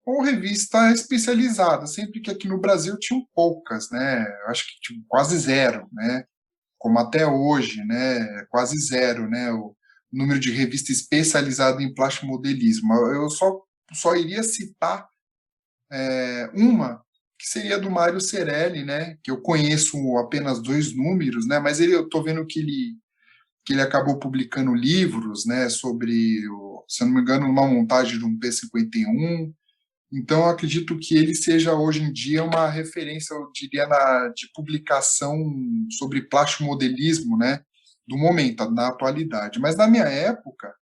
ou revista especializada, sempre que aqui no Brasil tinham poucas, né? Acho que tinha quase zero, né? Como até hoje, né? Quase zero, né? O número de revista especializada em plastimodelismo. Eu só iria citar uma que seria do Mário Cerelli, né? Que eu conheço apenas 2 números, né? Mas eu estou vendo que ele acabou publicando livros, né? Sobre, se eu não me engano, uma montagem de um P-51. Então, eu acredito que ele seja, hoje em dia, uma referência, eu diria, de publicação sobre plastimodelismo, né, do momento, da atualidade. Mas, na minha época,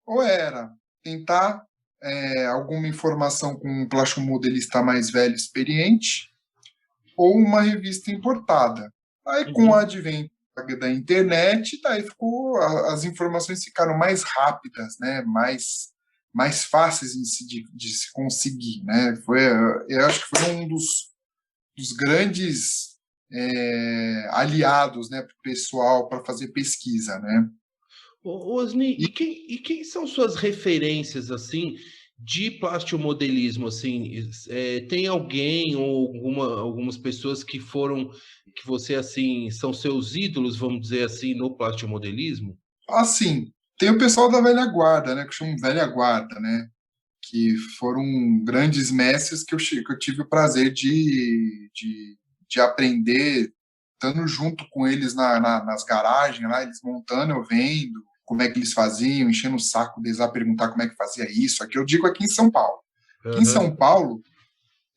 ou era tentar alguma informação com um plastimodelista mais velho, experiente, ou uma revista importada. Aí, com o Uhum. advento da internet, daí as informações ficaram mais rápidas, né? Mais fáceis de se conseguir, né? Eu acho que foi um dos grandes aliados, né, para o pessoal para fazer pesquisa, né? Osni, E e quem são suas referências assim de plastimodelismo? Assim, tem alguém ou algumas pessoas que foram que você assim são seus ídolos, vamos dizer assim, no plastimodelismo? assim, tem o pessoal da velha guarda, né, que chamam velha guarda, né? Que foram grandes mestres que eu tive o prazer de aprender, estando junto com eles nas garagens, lá, eles montando, eu vendo como é que eles faziam, enchendo o saco deles a perguntar como é que fazia isso. Aqui eu digo aqui em São Paulo. Aqui em Aham. São Paulo,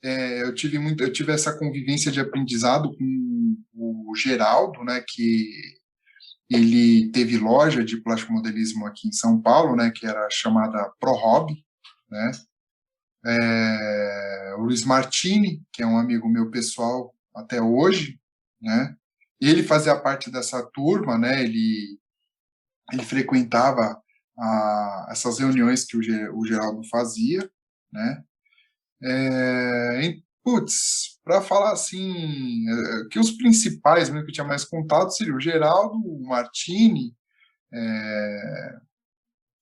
eu tive essa convivência de aprendizado com o Geraldo, né, que ele teve loja de plastimodelismo aqui em São Paulo, né, que era chamada Pro Hobby, né? O Luiz Martini, que é um amigo meu pessoal até hoje, né? Ele fazia parte dessa turma, né? Ele frequentava essas reuniões que o Geraldo fazia, né? Putz, para falar assim, que os principais mesmo que eu tinha mais contato seria o Geraldo, o Martini.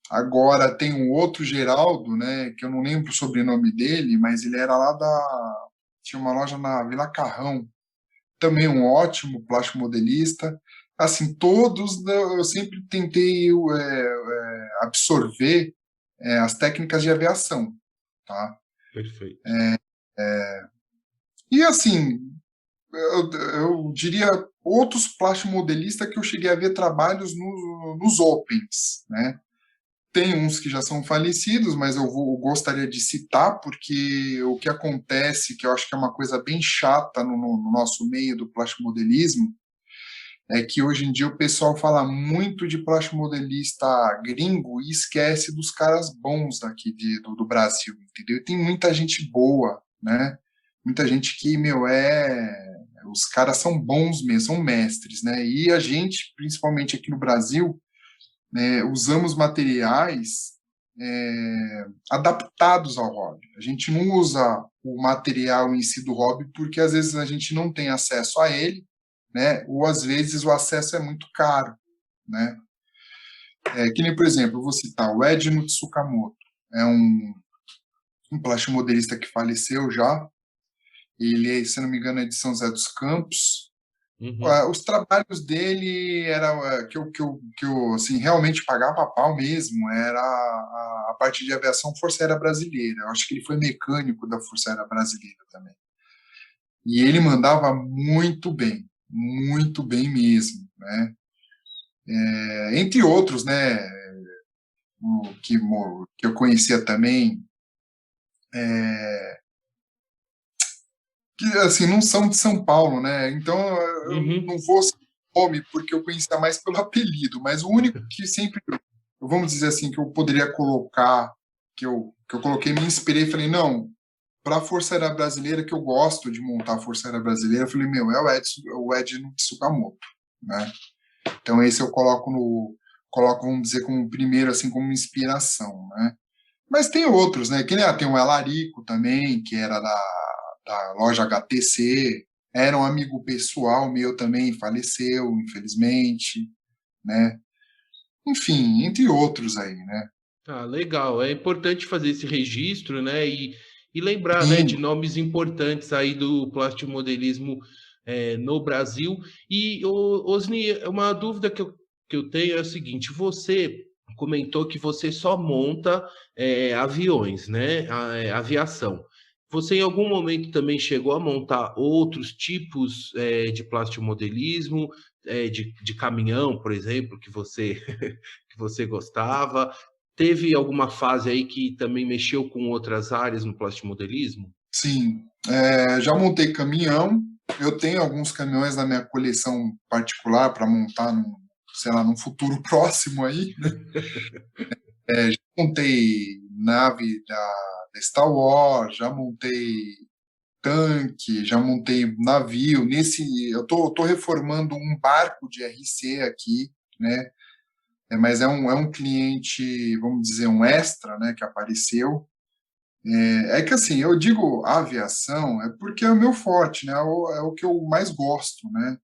Agora tem um outro Geraldo, né, que eu não lembro o sobrenome dele, mas ele era lá tinha uma loja na Vila Carrão, também um ótimo plástico modelista. Assim, todos eu sempre tentei absorver as técnicas de aviação, tá? Perfeito. E assim, eu diria outros plástico modelistas que eu cheguei a ver trabalhos nos Opens, né? Tem uns que já são falecidos, mas eu gostaria de citar, porque o que acontece, que eu acho que é uma coisa bem chata no nosso meio do plastimodelismo, é que hoje em dia o pessoal fala muito de plastimodelista gringo e esquece dos caras bons daqui do Brasil, entendeu? E tem muita gente boa, né? Muita gente que, meu, os caras são bons mesmo, são mestres, né? E a gente, principalmente aqui no Brasil, usamos materiais adaptados ao hobby. A gente não usa o material em si do hobby porque às vezes a gente não tem acesso a ele, né? Ou às vezes o acesso é muito caro, né? Que nem, por exemplo, eu vou citar o Edno Tsukamoto, é um plastimodelista que faleceu já. Ele, se não me engano, é de São José dos Campos. Uhum. Os trabalhos dele era que eu assim, realmente pagava a pau mesmo, era a parte de aviação Força Aérea Brasileira. Eu acho que ele foi mecânico da Força Aérea Brasileira também. E ele mandava muito bem mesmo, né? Entre outros, né, que eu conhecia também, que assim não são de São Paulo, né? Então eu Uhum. não vou citar nome porque eu conhecia mais pelo apelido, mas o único que sempre, vamos dizer assim, que eu poderia colocar, que eu coloquei, me inspirei e falei, não, para a Força Aérea Brasileira, que eu gosto de montar a Força Aérea Brasileira, eu falei, meu, é o Edno Tsukamoto, né? Então esse eu coloco coloco, vamos dizer, como primeiro, assim, como inspiração, né? Mas tem outros, né? Tem o Elarico também, que era da loja HTC, era um amigo pessoal meu também, faleceu, infelizmente, né? Enfim, entre outros aí, né? Ah, legal. É importante fazer esse registro, né? E lembrar, né, de Sim, nomes importantes aí do plastimodelismo no Brasil. E, Osni, uma dúvida que eu tenho é a seguinte: você comentou que você só monta aviões, né? Aviação. Você em algum momento também chegou a montar outros tipos de plastimodelismo, de caminhão, por exemplo, que você que você gostava? Teve alguma fase aí que também mexeu com outras áreas no plastimodelismo? sim. Já montei caminhão, eu tenho alguns caminhões na minha coleção particular para montar, sei lá, num futuro próximo aí, né? Já montei nave da Star Wars, já montei tanque, já montei navio. Eu tô reformando um barco de RC aqui, né? Mas é um cliente, vamos dizer, um extra, né, que apareceu. É que assim, eu digo aviação, é porque é o meu forte, né? É o que eu mais gosto, né?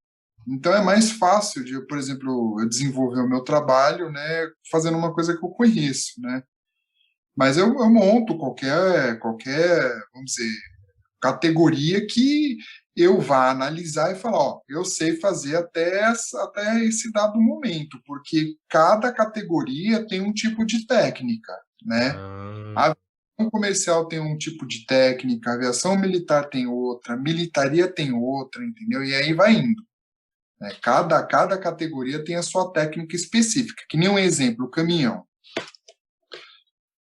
Então é mais fácil de, por exemplo, eu desenvolver o meu trabalho, né, fazendo uma coisa que eu conheço, né? Mas eu monto qualquer, vamos dizer, categoria que eu vá analisar e falar, ó, eu sei fazer até esse dado momento, porque cada categoria tem um tipo de técnica, né? Ah, A aviação comercial tem um tipo de técnica, a aviação militar tem outra, a militaria tem outra, entendeu? E aí vai indo, né? Cada categoria tem a sua técnica específica, que nem um exemplo, o caminhão.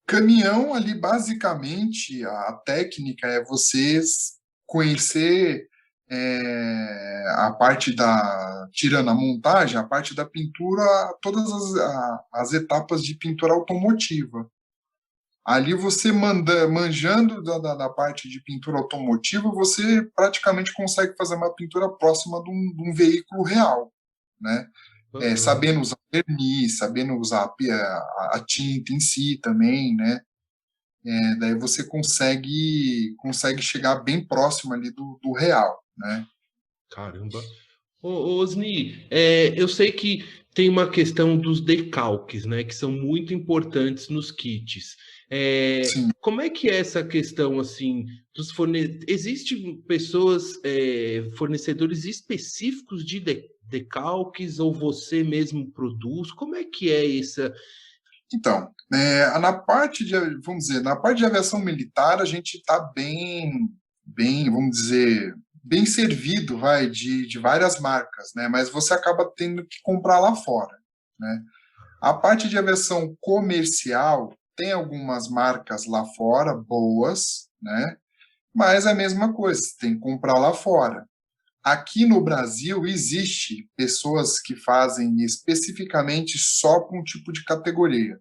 Caminhão ali, basicamente, a técnica é você conhecer a parte tirando a montagem, a parte da pintura, todas as etapas de pintura automotiva. Ali você manjando da parte de pintura automotiva, você praticamente consegue fazer uma pintura próxima de um veículo real, né? aham. Sabendo usar verniz, sabendo usar a tinta em si também, né? Daí você consegue chegar bem próximo ali do real, né? Caramba. Ô, Osni, eu sei que tem uma questão dos decalques, né, que são muito importantes nos kits. Sim. Como é que é essa questão, assim, dos fornecedores? Existem pessoas, fornecedores específicos de decalques ou você mesmo produz? Como é que é essa? Então, vamos dizer, na parte de aviação militar, a gente está bem, vamos dizer, bem servido, vai, de várias marcas, né? Mas você acaba tendo que comprar lá fora, né? A parte de aviação comercial tem algumas marcas lá fora boas, né? Mas é a mesma coisa, você tem que comprar lá fora. Aqui no Brasil existe pessoas que fazem especificamente só para um tipo de categoria,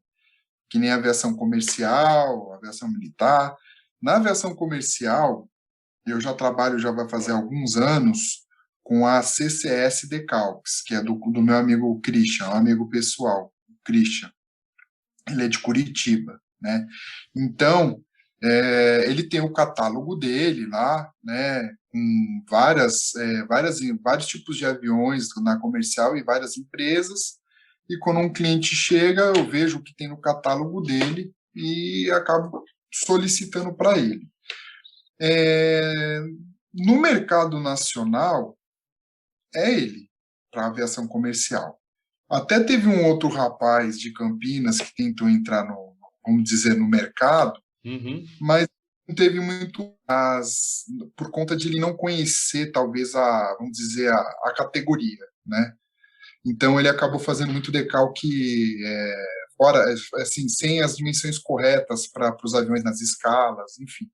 que nem a aviação comercial, a aviação militar. Na aviação comercial, eu já trabalho, já vai fazer alguns anos, com a CCS Decalques, que é do meu amigo Christian, um amigo pessoal, Christian. Ele é de Curitiba, né? Então, ele tem o catálogo dele lá, né? Com vários tipos de aviões na comercial e várias empresas. E quando um cliente chega, eu vejo o que tem no catálogo dele e acabo solicitando para ele. É, no mercado nacional, é ele, para aviação comercial. Até teve um outro rapaz de Campinas que tentou entrar vamos dizer, no mercado, Uhum. mas não teve muito por conta de ele não conhecer, talvez, vamos dizer, a categoria, né? Então, ele acabou fazendo muito decalque fora, assim, sem as dimensões corretas para os aviões nas escalas, enfim.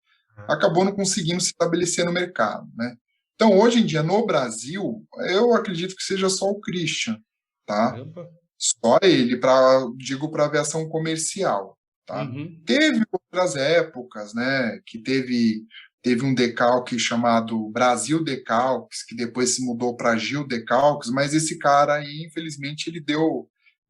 Acabou não conseguindo se estabelecer no mercado, né? Então, hoje em dia, no Brasil, eu acredito que seja só o Christian, tá? Caramba. Só ele, digo, para aviação comercial, tá? Uhum. Teve outras épocas, né, que teve um decalque chamado Brasil Decalques, que depois se mudou para Gil Decalques, mas esse cara aí, infelizmente, ele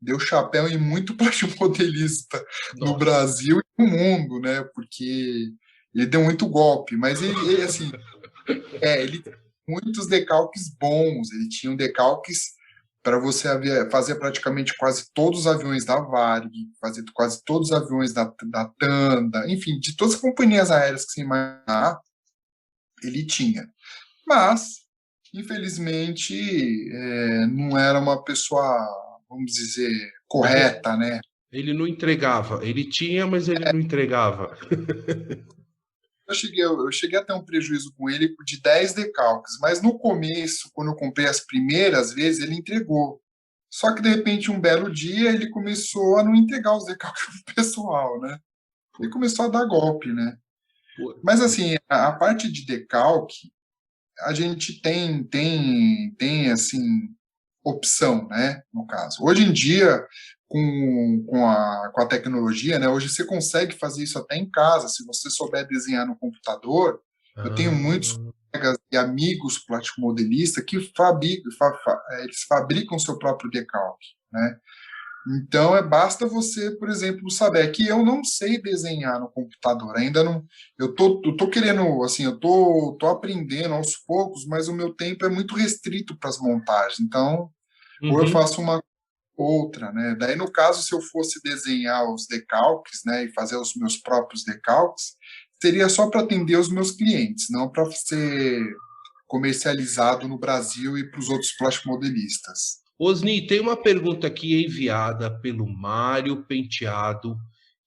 deu chapéu em muito plastimodelista no Nossa. Brasil e no mundo, né? Porque ele deu muito golpe, mas ele assim, ele tinha muitos decalques bons, ele tinha um decalques para você fazer praticamente quase todos os aviões da Varig, fazer quase todos os aviões da Tanda, enfim, de todas as companhias aéreas que você imaginar, ele tinha. Mas, infelizmente, não era uma pessoa, vamos dizer, correta, né? Ele não entregava. Ele tinha, mas ele não entregava. Eu cheguei a ter um prejuízo com ele de 10 decalques, mas no começo, quando eu comprei as primeiras vezes, ele entregou. Só que, de repente, um belo dia, ele começou a não entregar os decalques pro pessoal, né? Ele começou a dar golpe, né? Mas, assim, a parte de decalque, a gente tem assim, opção, né? No caso. Hoje em dia, com a tecnologia, né? Hoje você consegue fazer isso até em casa, se você souber desenhar no computador. Eu tenho muitos Ah, colegas e amigos plastic-modelistas que eles fabricam seu próprio decalque, né? Então, basta você, por exemplo, saber que eu não sei desenhar no computador, ainda não. Eu tô querendo, assim, eu tô aprendendo aos poucos, mas o meu tempo é muito restrito para as montagens. Então, ou eu uhum. faço uma outra, né? Daí, no caso, se eu fosse desenhar os decalques, né, e fazer os meus próprios decalques, seria só para atender os meus clientes, não para ser comercializado no Brasil e para os outros plástico modelistas. Osni, tem uma pergunta aqui enviada pelo Mário Penteado,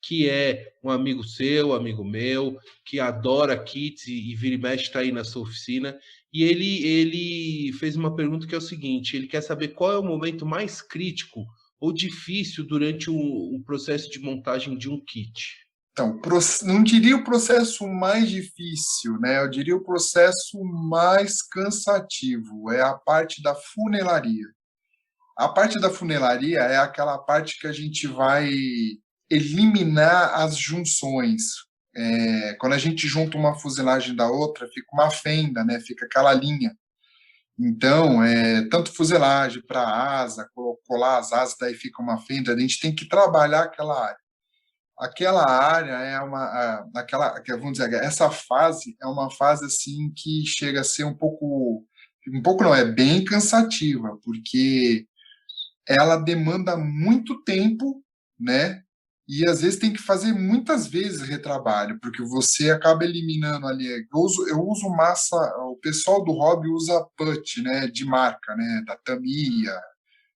que é um amigo seu, amigo meu, que adora kits e vira e mexe está aí na sua oficina. E ele fez uma pergunta que é o seguinte: ele quer saber qual é o momento mais crítico ou difícil durante o processo de montagem de um kit. Então, não diria o processo mais difícil, né? Eu diria o processo mais cansativo, é a parte da funelaria. A parte da funelaria é aquela parte que a gente vai eliminar as junções. Quando a gente junta uma fuselagem da outra, fica uma fenda, né? Fica aquela linha. Então, tanto fuselagem para asa, colar as asas, daí fica uma fenda, a gente tem que trabalhar aquela área. Aquela área é vamos dizer, essa fase é uma fase assim que chega a ser um pouco não, é bem cansativa, porque ela demanda muito tempo, né? E às vezes tem que fazer muitas vezes retrabalho, porque você acaba eliminando ali. Eu uso massa, o pessoal do hobby usa put, né? De marca, né? Da Tamiya,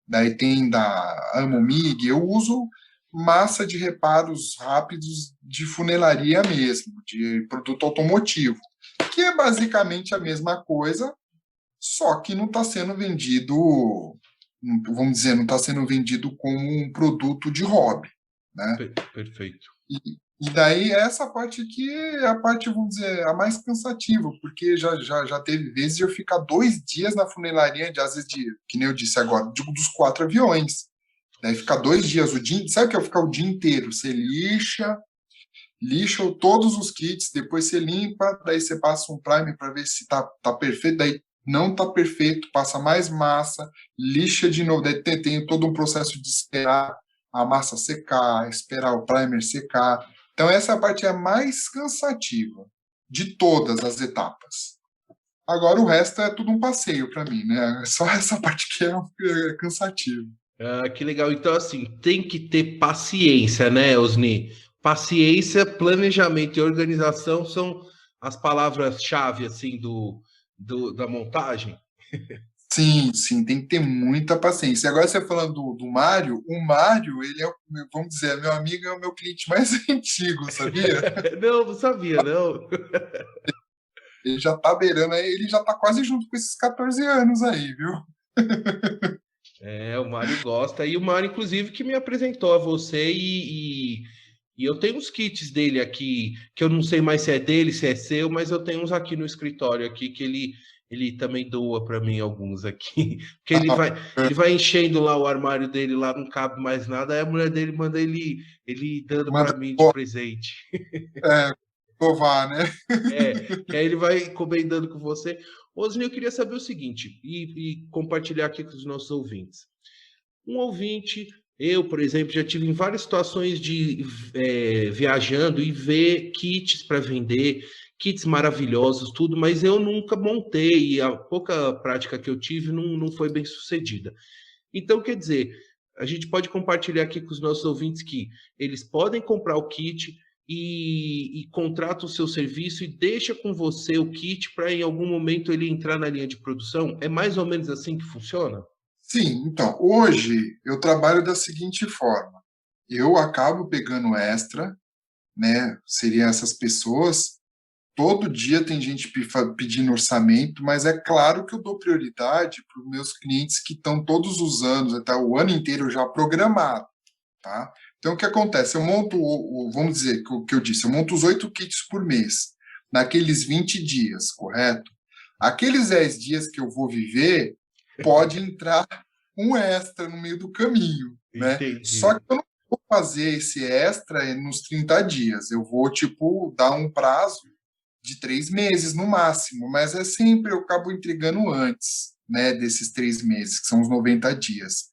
daí tem da Amomig. Eu uso massa de reparos rápidos de funelaria mesmo, de produto automotivo, que é basicamente a mesma coisa, só que não está sendo vendido, vamos dizer, não está sendo vendido como um produto de hobby, né? Perfeito. E daí essa parte aqui é a parte, vamos dizer, a mais cansativa, porque já teve vezes de eu ficar 2 dias na funelaria, às vezes, que nem eu disse agora, dos 4 aviões. Daí ficar 2 dias, sabe o que é ficar o dia inteiro? Você lixa todos os kits, depois você limpa, daí você passa um primer para ver se tá perfeito, daí não tá perfeito, passa mais massa, lixa de novo, daí tem todo um processo de esperar a massa secar, esperar o primer secar. Então essa parte é a mais cansativa de todas as etapas. Agora o resto é tudo um passeio para mim, né? Só essa parte que é cansativa. Ah, que legal. Então, assim, tem que ter paciência, né, Osni? Paciência, planejamento e organização são as palavras-chave, assim, da montagem. Sim, sim, tem que ter muita paciência. E agora você falando do Mário, o Mário, ele vamos dizer, meu amigo, é o meu cliente mais antigo, sabia? Não, não sabia, não. Ele já tá beirando aí, ele já tá quase junto com esses 14 anos aí, viu? É, o Mário gosta. E o Mário, inclusive, que me apresentou a você e eu tenho uns kits dele aqui, que eu não sei mais se é dele, se é seu, mas eu tenho uns aqui no escritório aqui que ele também doa para mim alguns aqui. Porque ele vai enchendo lá o armário dele, lá não cabe mais nada, aí a mulher dele manda ele dando para Manda mim de presente. provar, né? Que aí ele vai encomendando com você. Osni, eu queria saber o seguinte, e compartilhar aqui com os nossos ouvintes. Um ouvinte, Eu, por exemplo, já tive em várias situações de viajando e ver kits para vender, kits maravilhosos, tudo, mas eu nunca montei, e a pouca prática que eu tive não foi bem sucedida. Então, quer dizer, a gente pode compartilhar aqui com os nossos ouvintes que eles podem comprar o kit e contrata o seu serviço e deixa com você o kit para em algum momento ele entrar na linha de produção. É mais ou menos assim que funciona? Sim, então, hoje eu trabalho da seguinte forma: eu acabo pegando extra, né? Seriam essas pessoas. Todo dia tem gente pedindo orçamento, mas é claro que eu dou prioridade para os meus clientes que estão todos os anos, até o ano inteiro já programado, tá? Então, o que acontece? Eu monto, vamos dizer, o que eu disse, eu monto os 8 kits por mês, naqueles 20 dias, correto? Aqueles 10 dias que eu vou viver, pode entrar um extra no meio do caminho, né? Só Entendi. que eu não vou fazer esse extra nos 30 dias, eu vou, tipo, dar um prazo de 3 meses no máximo, mas é sempre eu acabo entregando antes, né, desses 3 meses, que são os 90 dias.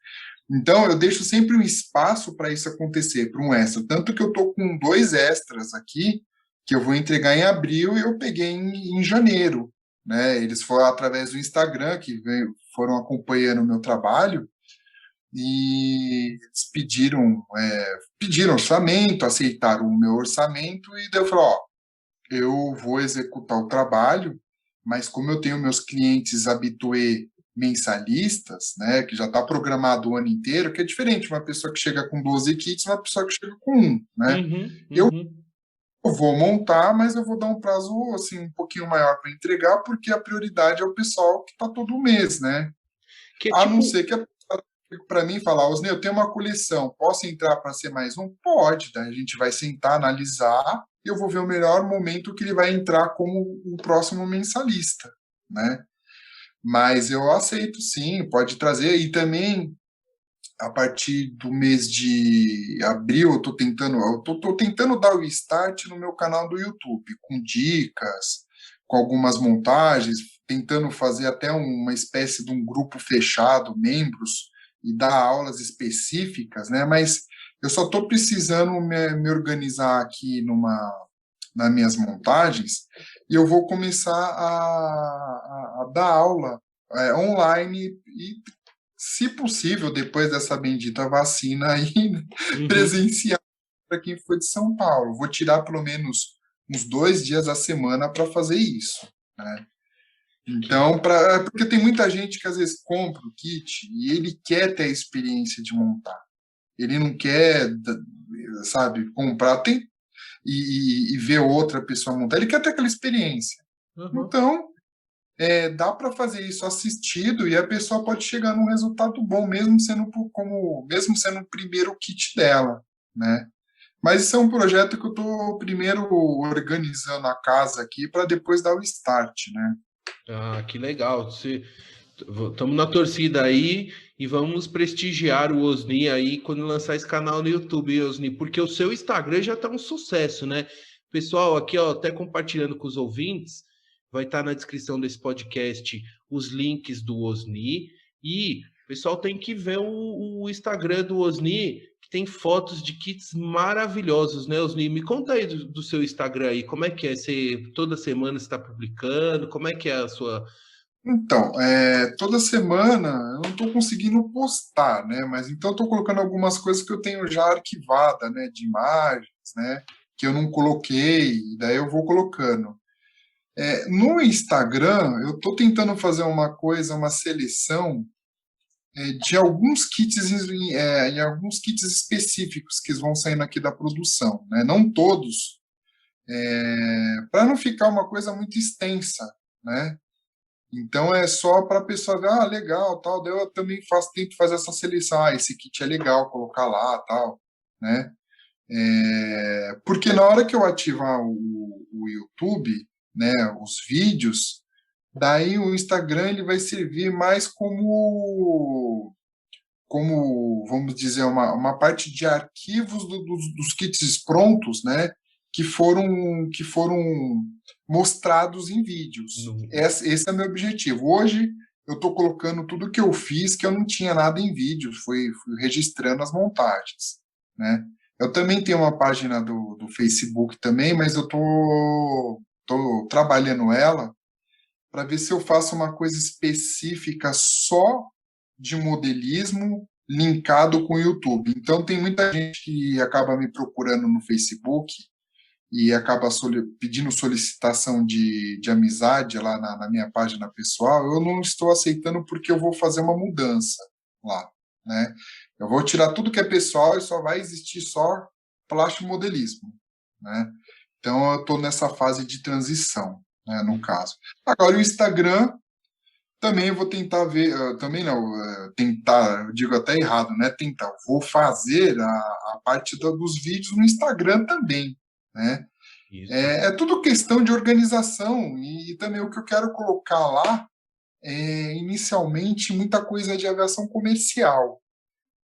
Então, eu deixo sempre um espaço para isso acontecer, para um extra. Tanto que eu estou com 2 extras aqui, que eu vou entregar em abril e eu peguei em janeiro. Né? Eles foram através do Instagram, foram acompanhando o meu trabalho, e eles pediram orçamento, aceitaram o meu orçamento, e daí eu falei, ó, eu vou executar o trabalho, mas como eu tenho meus clientes habitué mensalistas, né, que já está programado o ano inteiro, que é diferente uma pessoa que chega com 12 kits e uma pessoa que chega com um, né? Uhum, Eu uhum. vou montar, mas eu vou dar um prazo assim um pouquinho maior para entregar, porque a prioridade é o pessoal que está todo mês, né? Que é A não tipo, ser que a pessoa para mim falar, Osnei, eu tenho uma coleção, posso entrar para ser mais um? Pode, daí a gente vai sentar, analisar, e eu vou ver o melhor momento que ele vai entrar como o próximo mensalista, né? Mas eu aceito sim, pode trazer, e também a partir do mês de abril eu tô tentando dar o start no meu canal do YouTube, com dicas, com algumas montagens, tentando fazer até uma espécie de um grupo fechado, membros, e dar aulas específicas, né? Mas eu só estou precisando me organizar aqui nas minhas montagens, e eu vou começar a dar aula online e, se possível, depois dessa bendita vacina aí, uhum. presencial para quem for de São Paulo. Vou tirar pelo menos uns 2 dias a semana para fazer isso, né? Que, Então, porque tem muita gente que às vezes compra o kit e ele quer ter a experiência de montar. Ele não quer, sabe, comprar e ver outra pessoa montar. Ele quer ter aquela experiência. uhum. Então, dá para fazer isso assistido e a pessoa pode chegar num resultado bom, mesmo sendo o primeiro kit dela, né? Mas isso é um projeto que eu estou primeiro organizando a casa aqui para depois dar o start, né? Ah, que legal. Estamos na torcida aí e vamos prestigiar o Osni aí quando lançar esse canal no YouTube, Osni, porque o seu Instagram já tá um sucesso, né? Pessoal, aqui ó, até compartilhando com os ouvintes, vai estar na descrição desse podcast os links do Osni e o pessoal tem que ver o Instagram do Osni, que tem fotos de kits maravilhosos, né, Osni? Me conta aí do seu Instagram aí, como é que é? Você toda semana está publicando? Como é que é a sua. Então, toda semana eu não estou conseguindo postar, né? Mas então estou colocando algumas coisas que eu tenho já arquivada, né? De imagens, né? Que eu não coloquei, e daí eu vou colocando. No Instagram, eu estou tentando fazer uma seleção de alguns kits em alguns kits específicos que vão saindo aqui da produção, né? Não todos, para não ficar uma coisa muito extensa, né? Então é só para a pessoa ver, ah, legal, tal. Daí eu também tento fazer essa seleção, ah, esse kit é legal, colocar lá, tal, né? Porque na hora que eu ativar o YouTube, né, os vídeos, daí o Instagram ele vai servir mais como, vamos dizer, uma parte de arquivos dos kits prontos, né, que foram mostrados em vídeos. No- Esse é meu objetivo. Hoje eu estou colocando tudo que eu fiz, que eu não tinha nada em vídeo, fui registrando as montagens, né? Eu também tenho uma página do Facebook também, mas eu tô trabalhando ela para ver se eu faço uma coisa específica só de modelismo linkado com o YouTube. Então, tem muita gente que acaba me procurando no Facebook e acaba pedindo solicitação de amizade lá na minha página pessoal. Eu não estou aceitando porque eu vou fazer uma mudança lá, né? Eu vou tirar tudo que é pessoal e só vai existir só plastimodelismo, né? Então, eu estou nessa fase de transição, né, no caso. Agora, o Instagram, também eu vou tentar ver, também não, tentar, eu digo até errado, né? Tentar, vou fazer a parte dos vídeos no Instagram também, né? Isso. É tudo questão de organização e também o que eu quero colocar lá é, inicialmente, muita coisa de aviação comercial,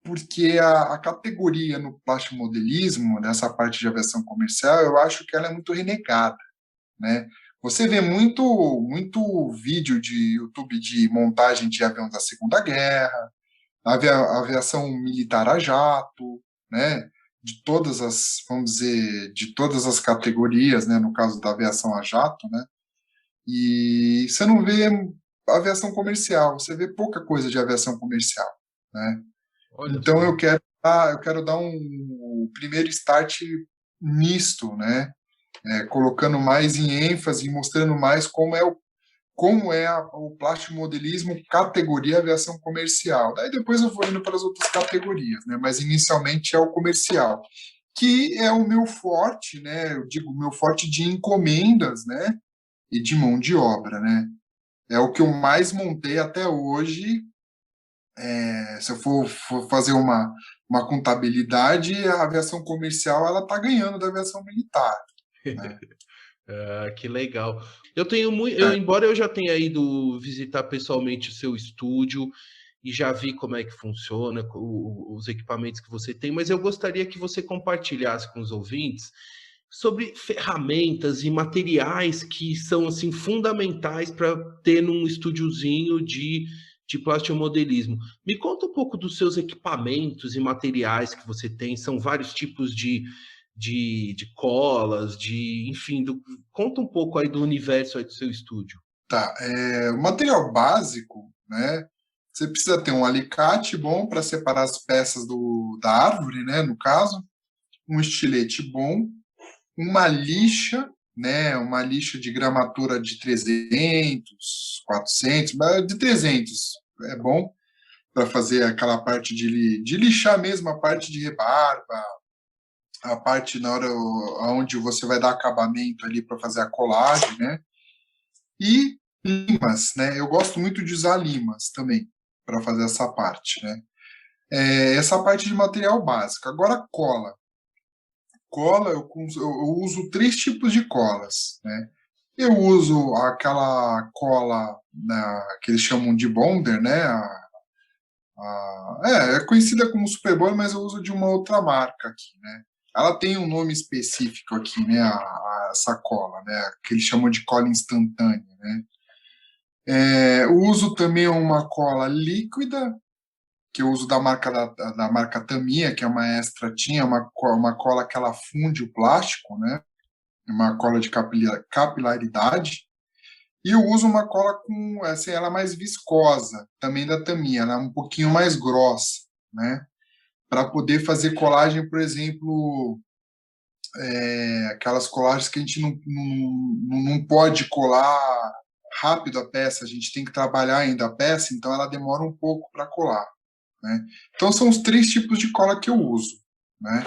porque a categoria no plastimodelismo, nessa parte de aviação comercial, eu acho que ela é muito renegada, né? Você vê muito vídeo de YouTube de montagem de avião da Segunda Guerra, aviação militar a jato, né? De todas as, vamos dizer, de todas as categorias, né? No caso da aviação a jato, né? E você não vê aviação comercial, você vê pouca coisa de aviação comercial, né? Olha Então só. eu quero dar um primeiro start nisto, né? Colocando mais em ênfase, mostrando mais como é o plastimodelismo categoria aviação comercial. Daí depois eu vou indo para as outras categorias, né? Mas inicialmente é o comercial, que é o meu forte, né? Eu digo, meu forte de encomendas, né? E de mão de obra, né? É o que eu mais montei até hoje. Se eu for fazer uma contabilidade, a aviação comercial ela está ganhando da aviação militar, né? Ah, que legal. Eu tenho muito, É, embora eu já tenha ido visitar pessoalmente o seu estúdio e já vi como é que funciona, os equipamentos que você tem, mas eu gostaria que você compartilhasse com os ouvintes sobre ferramentas e materiais que são assim fundamentais para ter num estúdiozinho de plastimodelismo. Me conta um pouco dos seus equipamentos e materiais que você tem, são vários tipos de colas, enfim, conta um pouco aí do universo aí do seu estúdio. tá. O material básico, né? Você precisa ter um alicate bom para separar as peças da árvore, né? No caso, um estilete bom, uma lixa, né? Uma lixa de gramatura de 300, 400, mas de 300 é bom para fazer aquela parte de lixar mesmo a parte de rebarba, a parte na hora onde você vai dar acabamento ali para fazer a colagem, né? E limas, né? Eu gosto muito de usar limas também para fazer essa parte, né? Essa parte de material básico. Agora, cola. Cola, eu uso três tipos de colas, né? Eu uso aquela cola que eles chamam de Bonder, né? É conhecida como Super Bonder, mas eu uso de uma outra marca aqui, né? Ela tem um nome específico aqui, né? Essa cola, né? Que eles chamam de cola instantânea, né? Eu uso também uma cola líquida, que eu uso da marca Tamiya, que é uma extra tinha uma cola que ela funde o plástico, né? Uma cola de capilaridade. E eu uso uma cola com, assim, ela é mais viscosa, também da Tamiya, ela é um pouquinho mais grossa, né? Para poder fazer colagem, por exemplo, aquelas colagens que a gente não pode colar rápido a peça, a gente tem que trabalhar ainda a peça, então ela demora um pouco para colar, né? Então são os três tipos de cola que eu uso, né?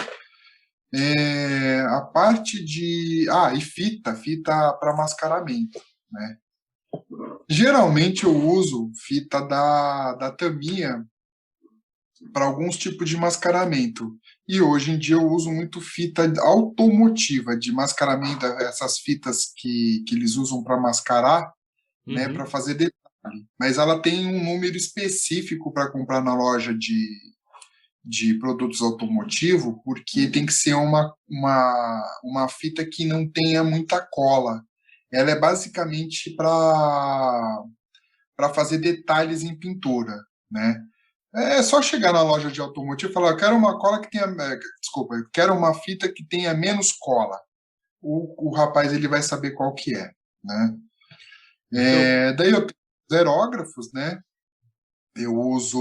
A parte de... e fita para mascaramento, né? Geralmente eu uso fita da Tamiya para alguns tipos de mascaramento. E hoje em dia eu uso muito fita automotiva de mascaramento, essas fitas que eles usam para mascarar, né, para Uhum. fazer detalhe. Mas ela tem um número específico para comprar na loja de produtos automotivos, porque tem que ser uma fita que não tenha muita cola. Ela é basicamente para fazer detalhes em pintura, né? É só chegar na loja de automotivo e falar, eu quero uma cola que tenha, desculpa, eu quero uma fita que tenha menos cola. O rapaz ele vai saber qual que é, né? Então, Daí eu tenho os aerógrafos, né? Eu uso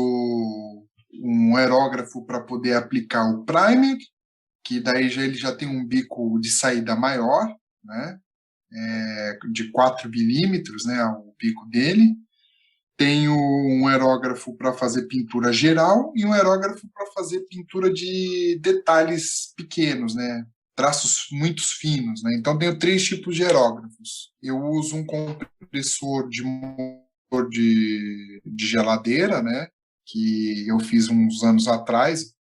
um aerógrafo para poder aplicar o primer, que daí ele já tem um bico de saída maior, né? De 4 milímetros, né? O bico dele. Tenho um aerógrafo para fazer pintura geral e um aerógrafo para fazer pintura de detalhes pequenos, né? Traços muito finos, né? Então tenho 3 tipos de aerógrafos. Eu uso um compressor de motor de geladeira, né? Que eu fiz uns anos atrás,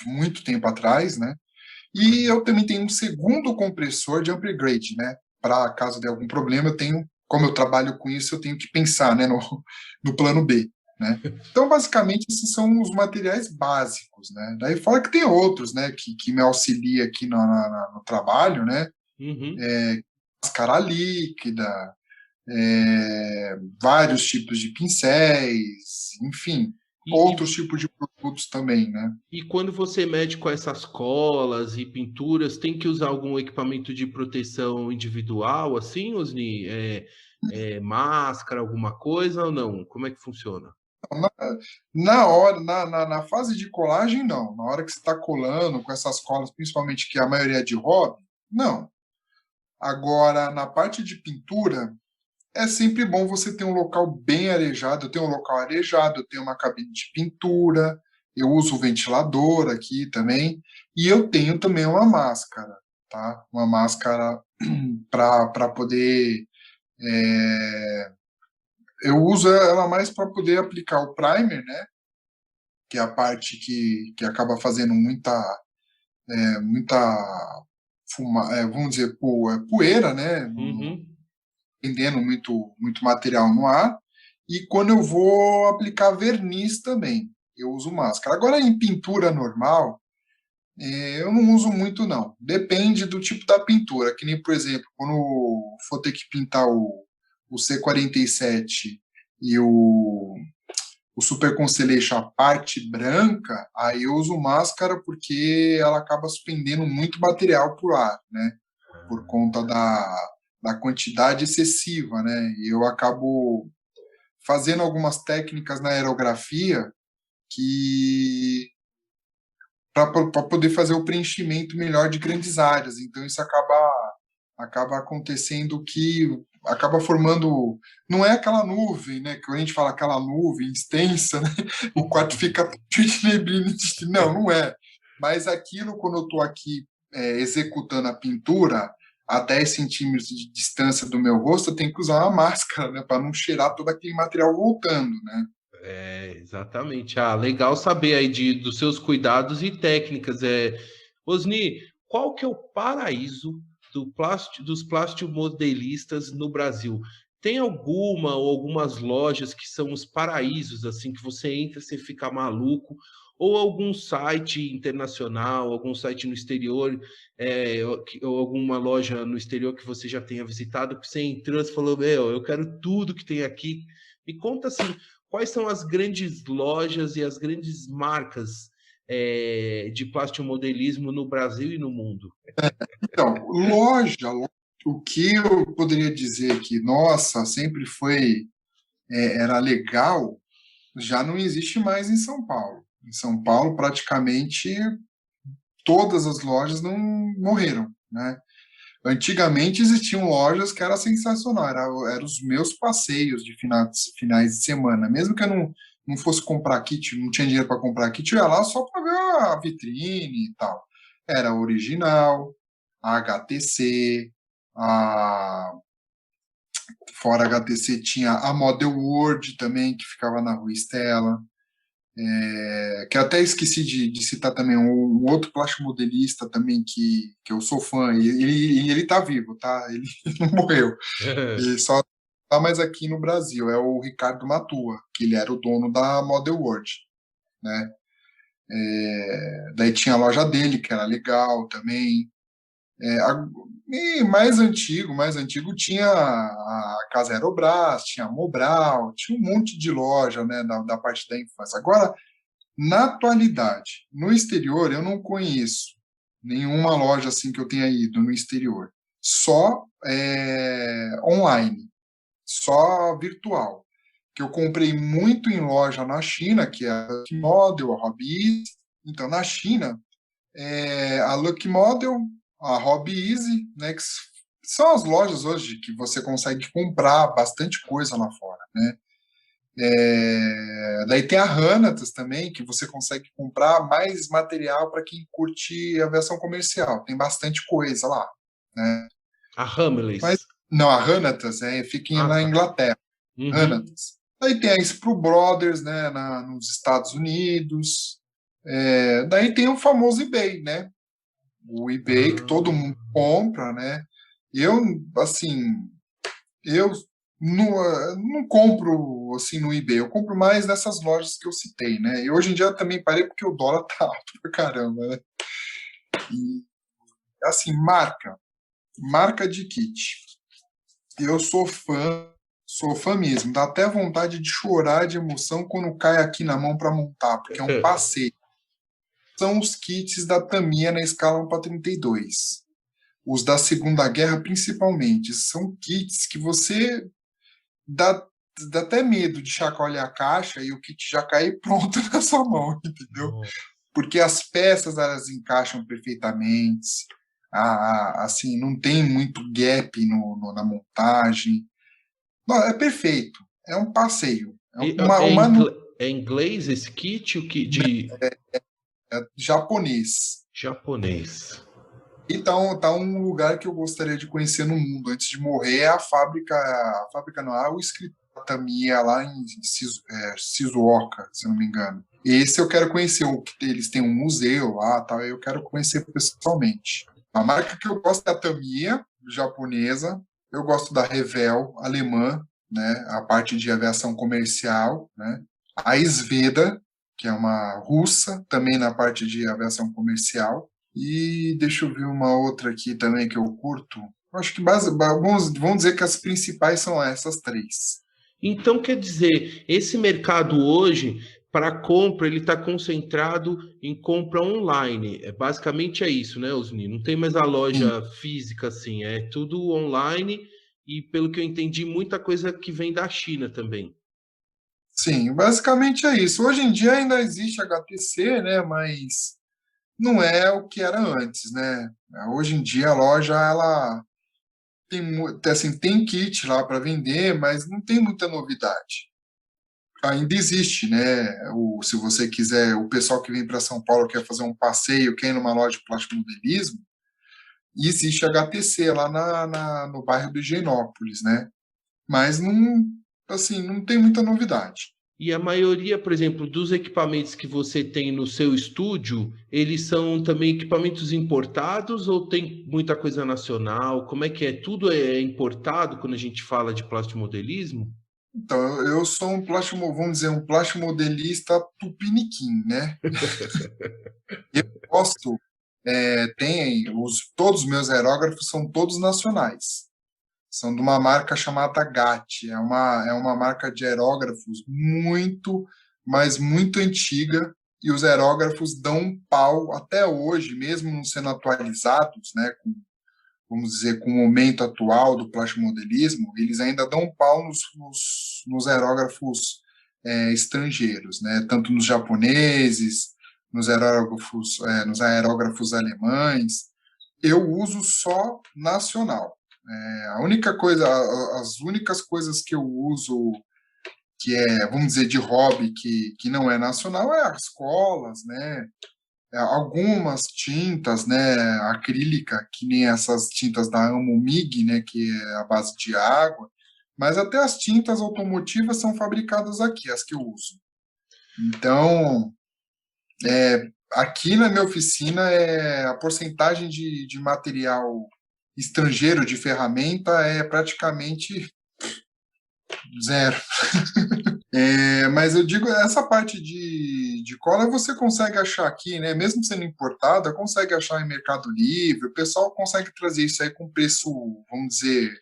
muito tempo atrás, né? E eu também tenho um segundo compressor de upgrade, né? Para caso dê algum problema, eu tenho, como eu trabalho com isso, eu tenho que pensar, né, no plano B, né? Então, basicamente, esses são os materiais básicos, né? Daí fora que tem outros, né, que me auxilia aqui no trabalho, né? uhum. Máscara líquida, vários tipos de pincéis, enfim, E, outros tipos de produtos também, né? e quando você mede com essas colas e pinturas, tem que usar algum equipamento de proteção individual, assim, Osni? Máscara, alguma coisa ou não? Como é que funciona? Na, na hora, na fase de colagem, não. Na hora que você está colando com essas colas, principalmente que a maioria é de hobby, não. Agora, na parte de pintura, é sempre bom você ter um local bem arejado. Eu tenho um local arejado, eu tenho uma cabine de pintura, eu uso o ventilador aqui também, e eu tenho também uma máscara, tá? Uma máscara para poder. é, eu uso ela mais para poder aplicar o primer, né? Que é a parte que acaba fazendo muita vamos dizer, poeira, né? Uhum. Prendendo muito material no ar. E quando eu vou aplicar verniz também, eu uso máscara. Agora, em pintura normal, eu não uso muito, não. Depende do tipo da pintura. Que nem, por exemplo, quando for ter que pintar o C47 e o Super Constellation, a parte branca, aí eu uso máscara porque ela acaba suspendendo muito material por ar, né? Por conta da quantidade excessiva, né? E eu acabo fazendo algumas técnicas na aerografia que para poder fazer o preenchimento melhor de grandes áreas. Então isso acaba acontecendo que acaba formando, não é aquela nuvem, né, que a gente fala aquela nuvem extensa, né, o quarto fica cheio de neblina, não é, mas aquilo quando eu estou aqui executando a pintura a 10 centímetros de distância do meu rosto, eu tenho que usar uma máscara, né, para não cheirar todo aquele material voltando, né. Exatamente. Ah, legal saber aí dos seus cuidados e técnicas. Osni, qual que é o paraíso dos plastimodelistas no Brasil? Tem alguma ou algumas lojas que são os paraísos, assim, que você entra e você fica maluco? Ou algum site internacional, algum site no exterior, ou alguma loja no exterior que você já tenha visitado, que você entrou e falou, meu, eu quero tudo que tem aqui. Me conta assim, quais são as grandes lojas e as grandes marcas de plastimodelismo no Brasil e no mundo? Então, o que eu poderia dizer que, nossa, sempre foi, era legal, já não existe mais em São Paulo. Em São Paulo, praticamente todas as lojas não morreram, né? Antigamente existiam lojas que era sensacional, era os meus passeios de finais de semana. Mesmo que eu não fosse comprar kit, não tinha dinheiro para comprar kit, eu ia lá só para ver a vitrine e tal. Era a Original, a HTC, a, fora a HTC tinha a Model World também, que ficava na Rua Estela. Que eu até esqueci de citar também um outro plástico modelista também que eu sou fã, e ele tá vivo, tá? Ele não morreu. Ele só tá mais aqui no Brasil, é o Ricardo Matua, que ele era o dono da Model World, né? Daí tinha a loja dele, que era legal também. E mais antigo tinha a Casa Aerobras, tinha a Mobral, tinha um monte de loja, né, da parte da infância. Agora, na atualidade, no exterior, eu não conheço nenhuma loja assim que eu tenha ido no exterior. Só online, só virtual. Que eu comprei muito em loja na China, que é a Lucky Model, a Hobbies. Então, na China, a Lucky Model, a Hobby Easy, né, que são as lojas hoje que você consegue comprar bastante coisa lá fora, né? Daí tem a Hanatas também, que você consegue comprar mais material para quem curte aviação comercial. Tem bastante coisa lá, né? A Mas Hamleys. não, a Hanatas fica Ah, na tá. Inglaterra. Uhum. Hanatas. Daí tem a Spru Brothers, né, nos Estados Unidos. Daí tem o famoso eBay, né? O eBay que todo Ah, mundo compra, né? Eu, assim, eu não compro assim no eBay, eu compro mais nessas lojas que eu citei, né? E hoje em dia eu também parei porque o dólar tá alto pra caramba, né? E, assim, marca de kit. Eu sou fã mesmo. Dá até vontade de chorar de emoção quando cai aqui na mão para montar, porque é um passeio. São os kits da Tamiya na escala 1 para 32. Os da Segunda Guerra, principalmente. São kits que você dá, dá até medo de chacoalhar a caixa e o kit já cair pronto na sua mão, entendeu? no- Porque as peças elas encaixam perfeitamente. Assim, não tem muito gap na montagem. Não, é perfeito. É um passeio. É É inglês esse kit? O que de japonês. japonês? Então, tá um lugar que eu gostaria de conhecer no mundo antes de morrer é a fábrica não, o escritório da Tamiya lá em Shizuoka, se não me engano. Esse eu quero conhecer, eles têm um museu lá, tal, eu quero conhecer pessoalmente. A marca que eu gosto é a Tamiya, japonesa. Eu gosto da Revell, alemã, né, a parte de aviação comercial, né? A Sveda, que é uma russa, também na parte de aviação comercial. E deixa eu ver uma outra aqui também que eu curto. Acho que vamos dizer que as principais são essas três. Então, quer dizer, esse mercado hoje, para compra, ele está concentrado em compra online. Basicamente é isso, né, Osni? Não tem mais a Sim, loja física assim, é tudo online e, pelo que eu entendi, muita coisa que vem da China também. sim, basicamente é isso. Hoje em dia ainda existe HTC, né? Mas não é o que era antes, né? Hoje em dia a loja ela assim, tem kit lá para vender, mas não tem muita novidade. Ainda existe, né? Se você quiser, o pessoal que vem para São Paulo quer fazer um passeio, quer ir numa loja de plástico modelismo, e existe HTC lá no bairro do Higienópolis, né? Mas não, assim, não tem muita novidade. E a maioria, por exemplo, dos equipamentos que você tem no seu estúdio, eles são também equipamentos importados ou tem muita coisa nacional? Como é que é? Tudo é importado quando a gente fala de plastimodelismo? Então, eu sou um plástico, vamos dizer, um plástico modelista tupiniquim, né? Eu gosto, todos os meus aerógrafos são todos nacionais. São de uma marca chamada GAT. É uma marca de aerógrafos muito, mas muito antiga, e os aerógrafos dão um pau até hoje, mesmo não sendo atualizados, né, vamos dizer, com o momento atual do plastimodelismo, eles ainda dão um pau nos aerógrafos estrangeiros, né, tanto nos japoneses, nos aerógrafos alemães. Eu uso só nacional. A única coisa, as únicas coisas que eu uso, que vamos dizer, de hobby, que não é nacional, é as colas, né? Algumas tintas, né, acrílica, que nem essas tintas da Amo Mig, né, que é a base de água, mas até as tintas automotivas são fabricadas aqui, as que eu uso. Então, aqui na minha oficina, a porcentagem de material estrangeiro de ferramenta é praticamente zero. Mas eu digo, essa parte de cola você consegue achar aqui, né? Mesmo sendo importada, consegue achar em Mercado Livre, o pessoal consegue trazer isso aí com preço, vamos dizer,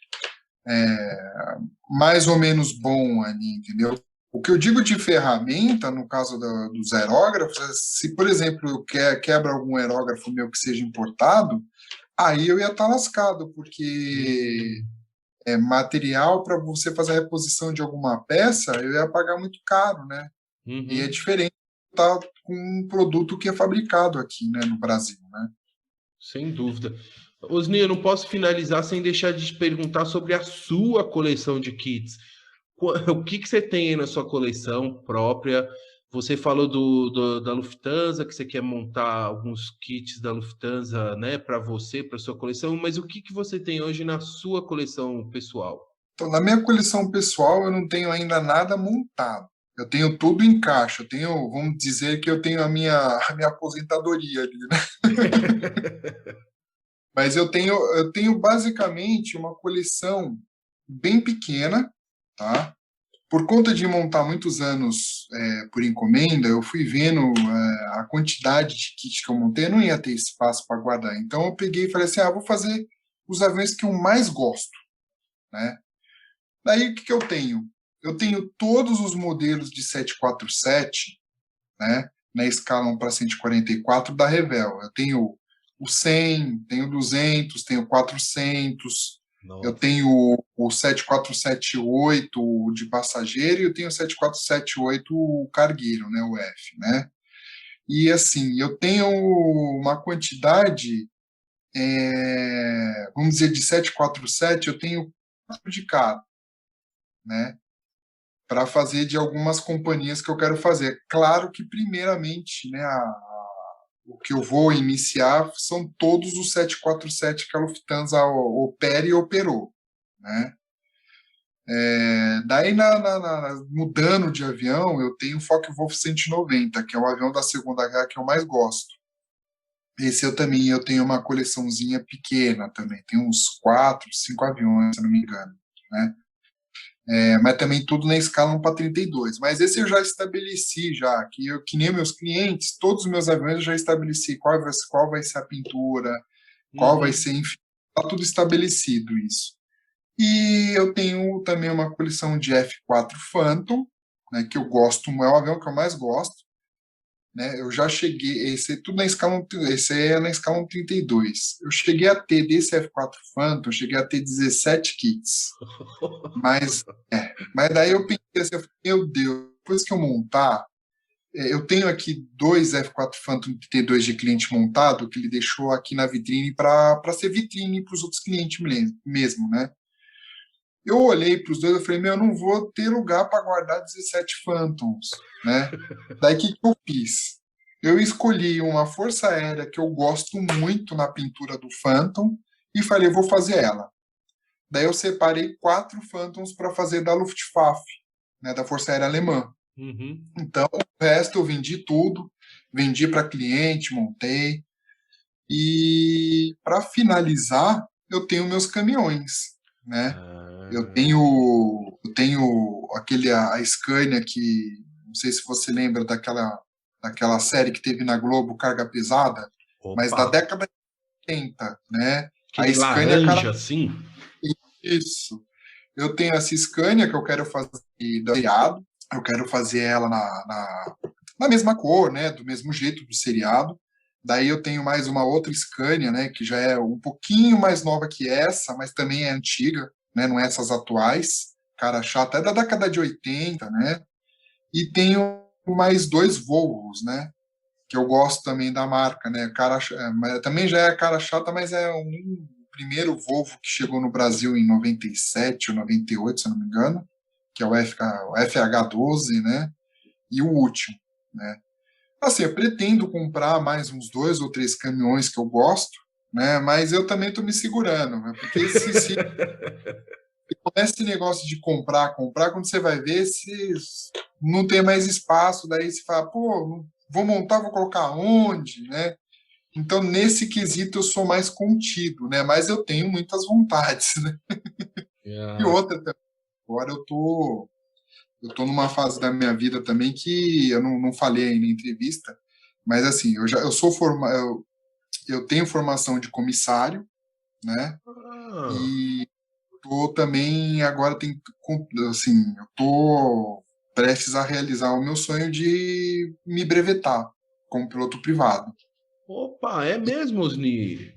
mais ou menos bom ali, entendeu? O que eu digo de ferramenta, no caso dos aerógrafos, é se, por exemplo, quebra algum aerógrafo meu que seja importado, aí eu ia estar lascado, porque material para você fazer a reposição de alguma peça, eu ia pagar muito caro, né? E é diferente estar com um produto que é fabricado aqui, né, no Brasil, né? Sem dúvida. Osni, eu não posso finalizar sem deixar de te perguntar sobre a sua coleção de kits. O que que você tem aí na sua coleção própria? Você falou da Lufthansa, que você quer montar alguns kits da Lufthansa, né, para você, para sua coleção, mas o que que você tem hoje na sua coleção pessoal? Então, na minha coleção pessoal, eu não tenho ainda nada montado. Eu tenho tudo em caixa. Eu tenho, vamos dizer que eu tenho a minha aposentadoria ali, né? Mas eu tenho basicamente uma coleção bem pequena, tá? Por conta de montar muitos anos por encomenda, eu fui vendo a quantidade de kits que eu montei, eu não ia ter espaço para guardar. Então eu peguei e falei assim, vou fazer os aviões que eu mais gosto, né? Daí o que eu tenho? Eu tenho todos os modelos de 747, né, na escala 1 para 144 da Revell. Eu tenho o 100, tenho o 200, tenho o 400, eu Nossa. tenho o 7478 de passageiro e eu tenho o 7478 cargueiro, né, o F, né? E assim, eu tenho uma quantidade, vamos dizer, de 747, eu tenho 4 de cada, né? Para fazer de algumas companhias que eu quero fazer. Claro que, primeiramente, né, o que eu vou iniciar são todos os 747 que a Lufthansa opera e operou, né? Daí, mudando de avião, eu tenho o Focke-Wulf 190, que é o avião da Segunda Guerra que eu mais gosto. Esse eu tenho uma coleçãozinha pequena também, tem uns 4, 5 aviões, se não me engano, né? Mas também tudo na escala 1 para 32. Mas esse eu já estabeleci, que nem meus clientes, todos os meus aviões eu já estabeleci qual vai ser a pintura, qual vai ser, enfim, está tudo estabelecido isso. E eu tenho também uma coleção de F4 Phantom, né, que eu gosto, é o avião que eu mais gosto, né? Eu já cheguei, esse é na escala 32. Eu cheguei a ter desse F4 Phantom, eu cheguei a ter 17 kits. Mas daí eu pensei assim, meu Deus, depois que eu montar, eu tenho aqui 2 F4 Phantom 32 de cliente montado, que ele deixou aqui na vitrine para ser vitrine para os outros clientes mesmo, né? Eu olhei para os dois e falei, eu não vou ter lugar para guardar 17 Phantoms, né? Daí o que eu fiz? Eu escolhi uma força aérea que eu gosto muito na pintura do Phantom e falei, vou fazer ela. Daí eu separei 4 Phantoms para fazer da Luftwaffe, né, da Força Aérea Alemã. Então, o resto eu vendi tudo, vendi para cliente, montei. E para finalizar, eu tenho meus caminhões, né? Eu tenho a Scania que, não sei se você lembra daquela série que teve na Globo, Carga Pesada, mas da década de 80, né? Aquele A Scania, laranja, assim? Isso. Eu tenho essa Scania que eu quero fazer do seriado, eu quero fazer ela na mesma cor, né? Do mesmo jeito do seriado. Daí eu tenho mais uma outra Scania, né? Que já é um pouquinho mais nova que essa, mas também é antiga, né? Não é essas atuais. Cara chata, é da década de 80, né? E tenho mais 2 Volvos, né? Que eu gosto também da marca, né? Também já é cara chata, mas é um primeiro Volvo que chegou no Brasil em 97 ou 98, se eu não me engano, que é o FH12, né? E o último, né? Assim, eu pretendo comprar mais uns 2 ou 3 caminhões que eu gosto, né? Mas eu também estou me segurando, né? Porque se começa esse negócio de comprar, quando você vai ver, se não tem mais espaço, daí você fala, pô, vou montar, vou colocar onde, né? Então, nesse quesito, eu sou mais contido, né? Mas eu tenho muitas vontades, né? E outra, agora eu tô eu estou numa fase da minha vida também que eu não falei aí na entrevista, mas assim, eu tenho formação de comissário, né? Ah, E tô também agora assim, eu tô prestes a realizar o meu sonho de me brevetar como piloto privado. opa, é mesmo, Osni?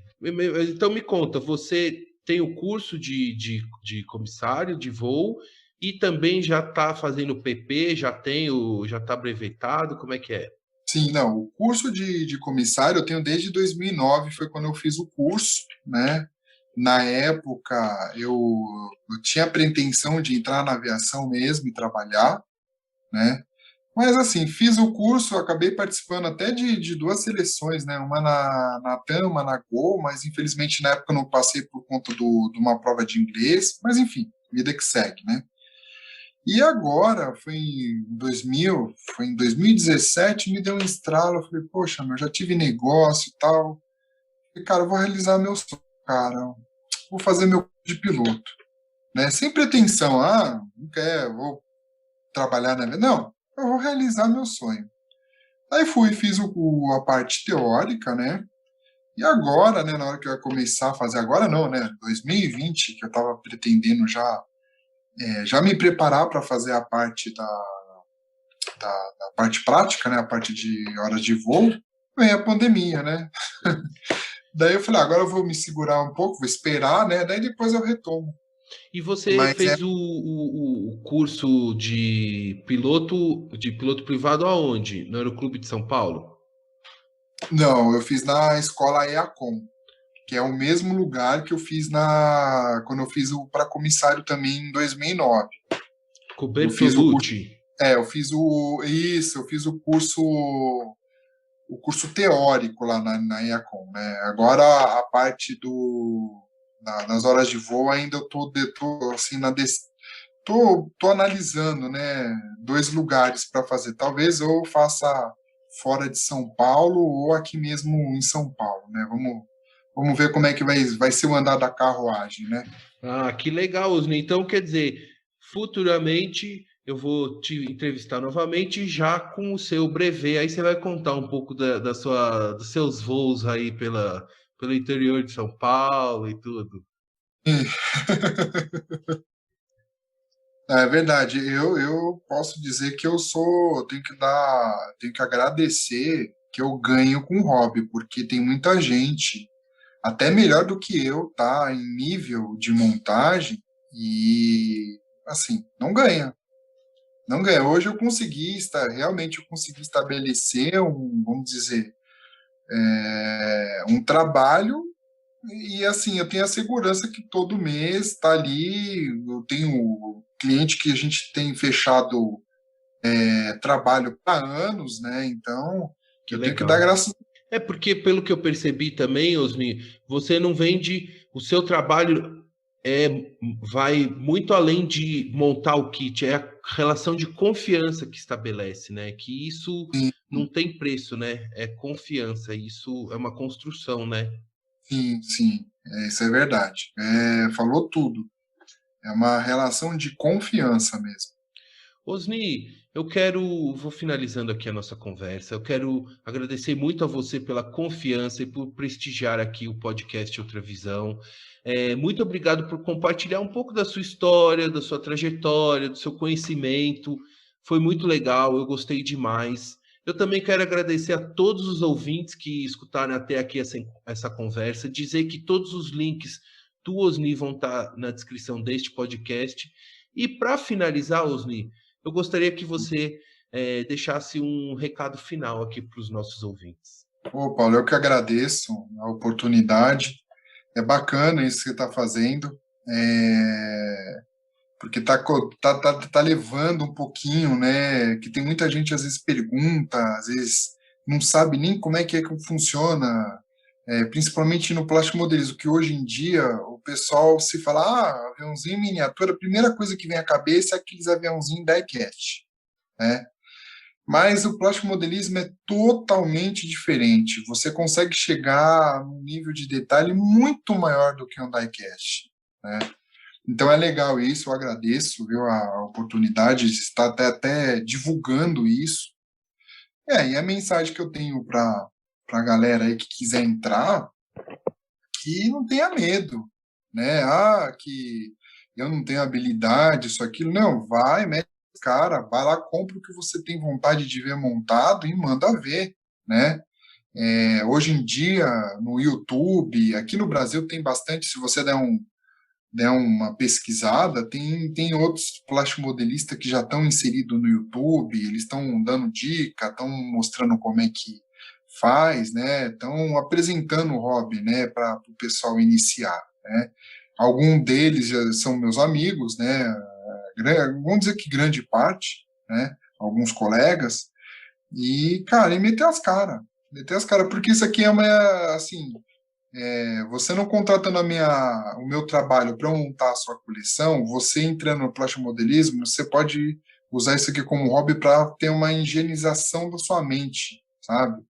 Então me conta, você tem o curso de comissário de voo e também já está fazendo PP, já está brevetado, como é que é? Sim, não, o curso de comissário eu tenho desde 2009, foi quando eu fiz o curso, né? Na época eu tinha a pretensão de entrar na aviação mesmo e trabalhar, né? Mas assim, fiz o curso, acabei participando até de duas seleções, né? Uma na TAM, uma na Gol, mas infelizmente na época eu não passei por conta de uma prova de inglês, mas enfim, vida que segue, né? E agora, foi em 2017, me deu um estralo, eu falei, poxa, meu, já tive negócio e tal, e cara, eu vou realizar meu sonho, cara, vou fazer meu curso de piloto, né? Sem pretensão, não quero, vou trabalhar na vida, não, eu vou realizar meu sonho. Aí fiz a parte teórica, né? E agora, né, na hora que eu ia começar a fazer, agora não, né? 2020, que eu estava pretendendo já me preparar para fazer a parte da parte prática, né? A parte de horas de voo, vem a pandemia, né? Daí eu falei, agora eu vou me segurar um pouco, vou esperar, né? Daí depois eu retomo. E você Mas fez o curso de piloto privado aonde? No Aeroclube de São Paulo? não, eu fiz na escola EACOM, que é o mesmo lugar que eu fiz quando eu fiz o para comissário também em 2009. Com Eu fiz o curso, Bertolucci. eu fiz o curso teórico lá na EACOM, né? Agora a parte nas horas de voo ainda eu tô assim tô analisando, né? Dois lugares para fazer. Talvez eu faça fora de São Paulo ou aqui mesmo em São Paulo, né? Vamos ver como é que vai ser o andar da carruagem, né? Ah, que legal, Osni. Então, quer dizer, futuramente eu vou te entrevistar novamente já com o seu brevet. Aí você vai contar um pouco dos seus voos aí pelo interior de São Paulo e tudo. É verdade. Eu posso dizer que tenho que agradecer que eu ganho com o hobby, porque tem muita gente, até melhor do que eu, tá, em nível de montagem e, assim, não ganha. Não ganha. Hoje realmente eu consegui estabelecer vamos dizer, um trabalho e, assim, eu tenho a segurança que todo mês está ali, eu tenho cliente que a gente tem fechado trabalho para anos, né? Então, Que eu tenho que dar legal. graças. É porque, pelo que eu percebi também, Osni, você não vende, o seu trabalho vai muito além de montar o kit, é a relação de confiança que estabelece, né? Que isso Sim, não tem preço, né? É confiança, isso é uma construção, né? sim, sim, isso é verdade. Falou tudo. É uma relação de confiança mesmo. Osni, vou finalizando aqui a nossa conversa. Eu quero agradecer muito a você pela confiança e por prestigiar aqui o podcast Outra Visão. Muito obrigado por compartilhar um pouco da sua história, da sua trajetória, do seu conhecimento. Foi muito legal, eu gostei demais. Eu também quero agradecer a todos os ouvintes que escutaram até aqui essa conversa, dizer que todos os links do Osni vão estar na descrição deste podcast. E para finalizar, Osni, eu gostaria que você deixasse um recado final aqui para os nossos ouvintes. Ô, Paulo, eu que agradeço a oportunidade. É bacana isso que você está fazendo, porque tá levando um pouquinho, né? Que tem muita gente às vezes pergunta, às vezes não sabe nem como é que funciona, principalmente no plástico modelismo, que hoje em dia o pessoal se fala, aviãozinho em miniatura, a primeira coisa que vem à cabeça é aqueles aviãozinhos die-cast, né? Mas o plástico modelismo é totalmente diferente. Você consegue chegar num nível de detalhe muito maior do que um die-cast, né? Então é legal isso, eu agradeço, viu, a oportunidade de estar até divulgando isso. E a mensagem que eu tenho para a galera aí que quiser entrar, que não tenha medo, né? Que eu não tenho habilidade, isso, aquilo. Não, vai, mete cara, vai lá, compra o que você tem vontade de ver montado e manda ver, né? Hoje em dia, no YouTube, aqui no Brasil tem bastante, se você der uma pesquisada, tem outros plastimodelistas que já estão inseridos no YouTube, eles estão dando dica, estão mostrando como é que faz, né? Estão apresentando o hobby, né, para o pessoal iniciar, né? Alguns deles já são meus amigos, né? Vamos dizer que grande parte, né? Alguns colegas, e, cara, e meter as caras, porque isso aqui é uma, assim, você não contratando o meu trabalho para montar a sua coleção, você entrando no plastimodelismo, você pode usar isso aqui como hobby para ter uma higienização da sua mente, sabe?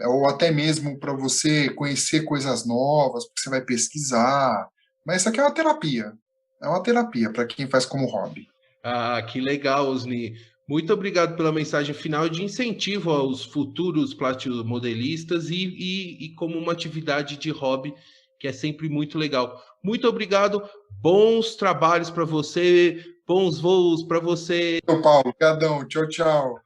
Ou até mesmo para você conhecer coisas novas, porque você vai pesquisar. Mas isso aqui é uma terapia para quem faz como hobby. Ah, que legal, Osni. Muito obrigado pela mensagem final de incentivo aos futuros plastimodelistas e como uma atividade de hobby que é sempre muito legal. Muito obrigado, bons trabalhos para você, bons voos para você. Paulo, obrigadão, tchau, tchau.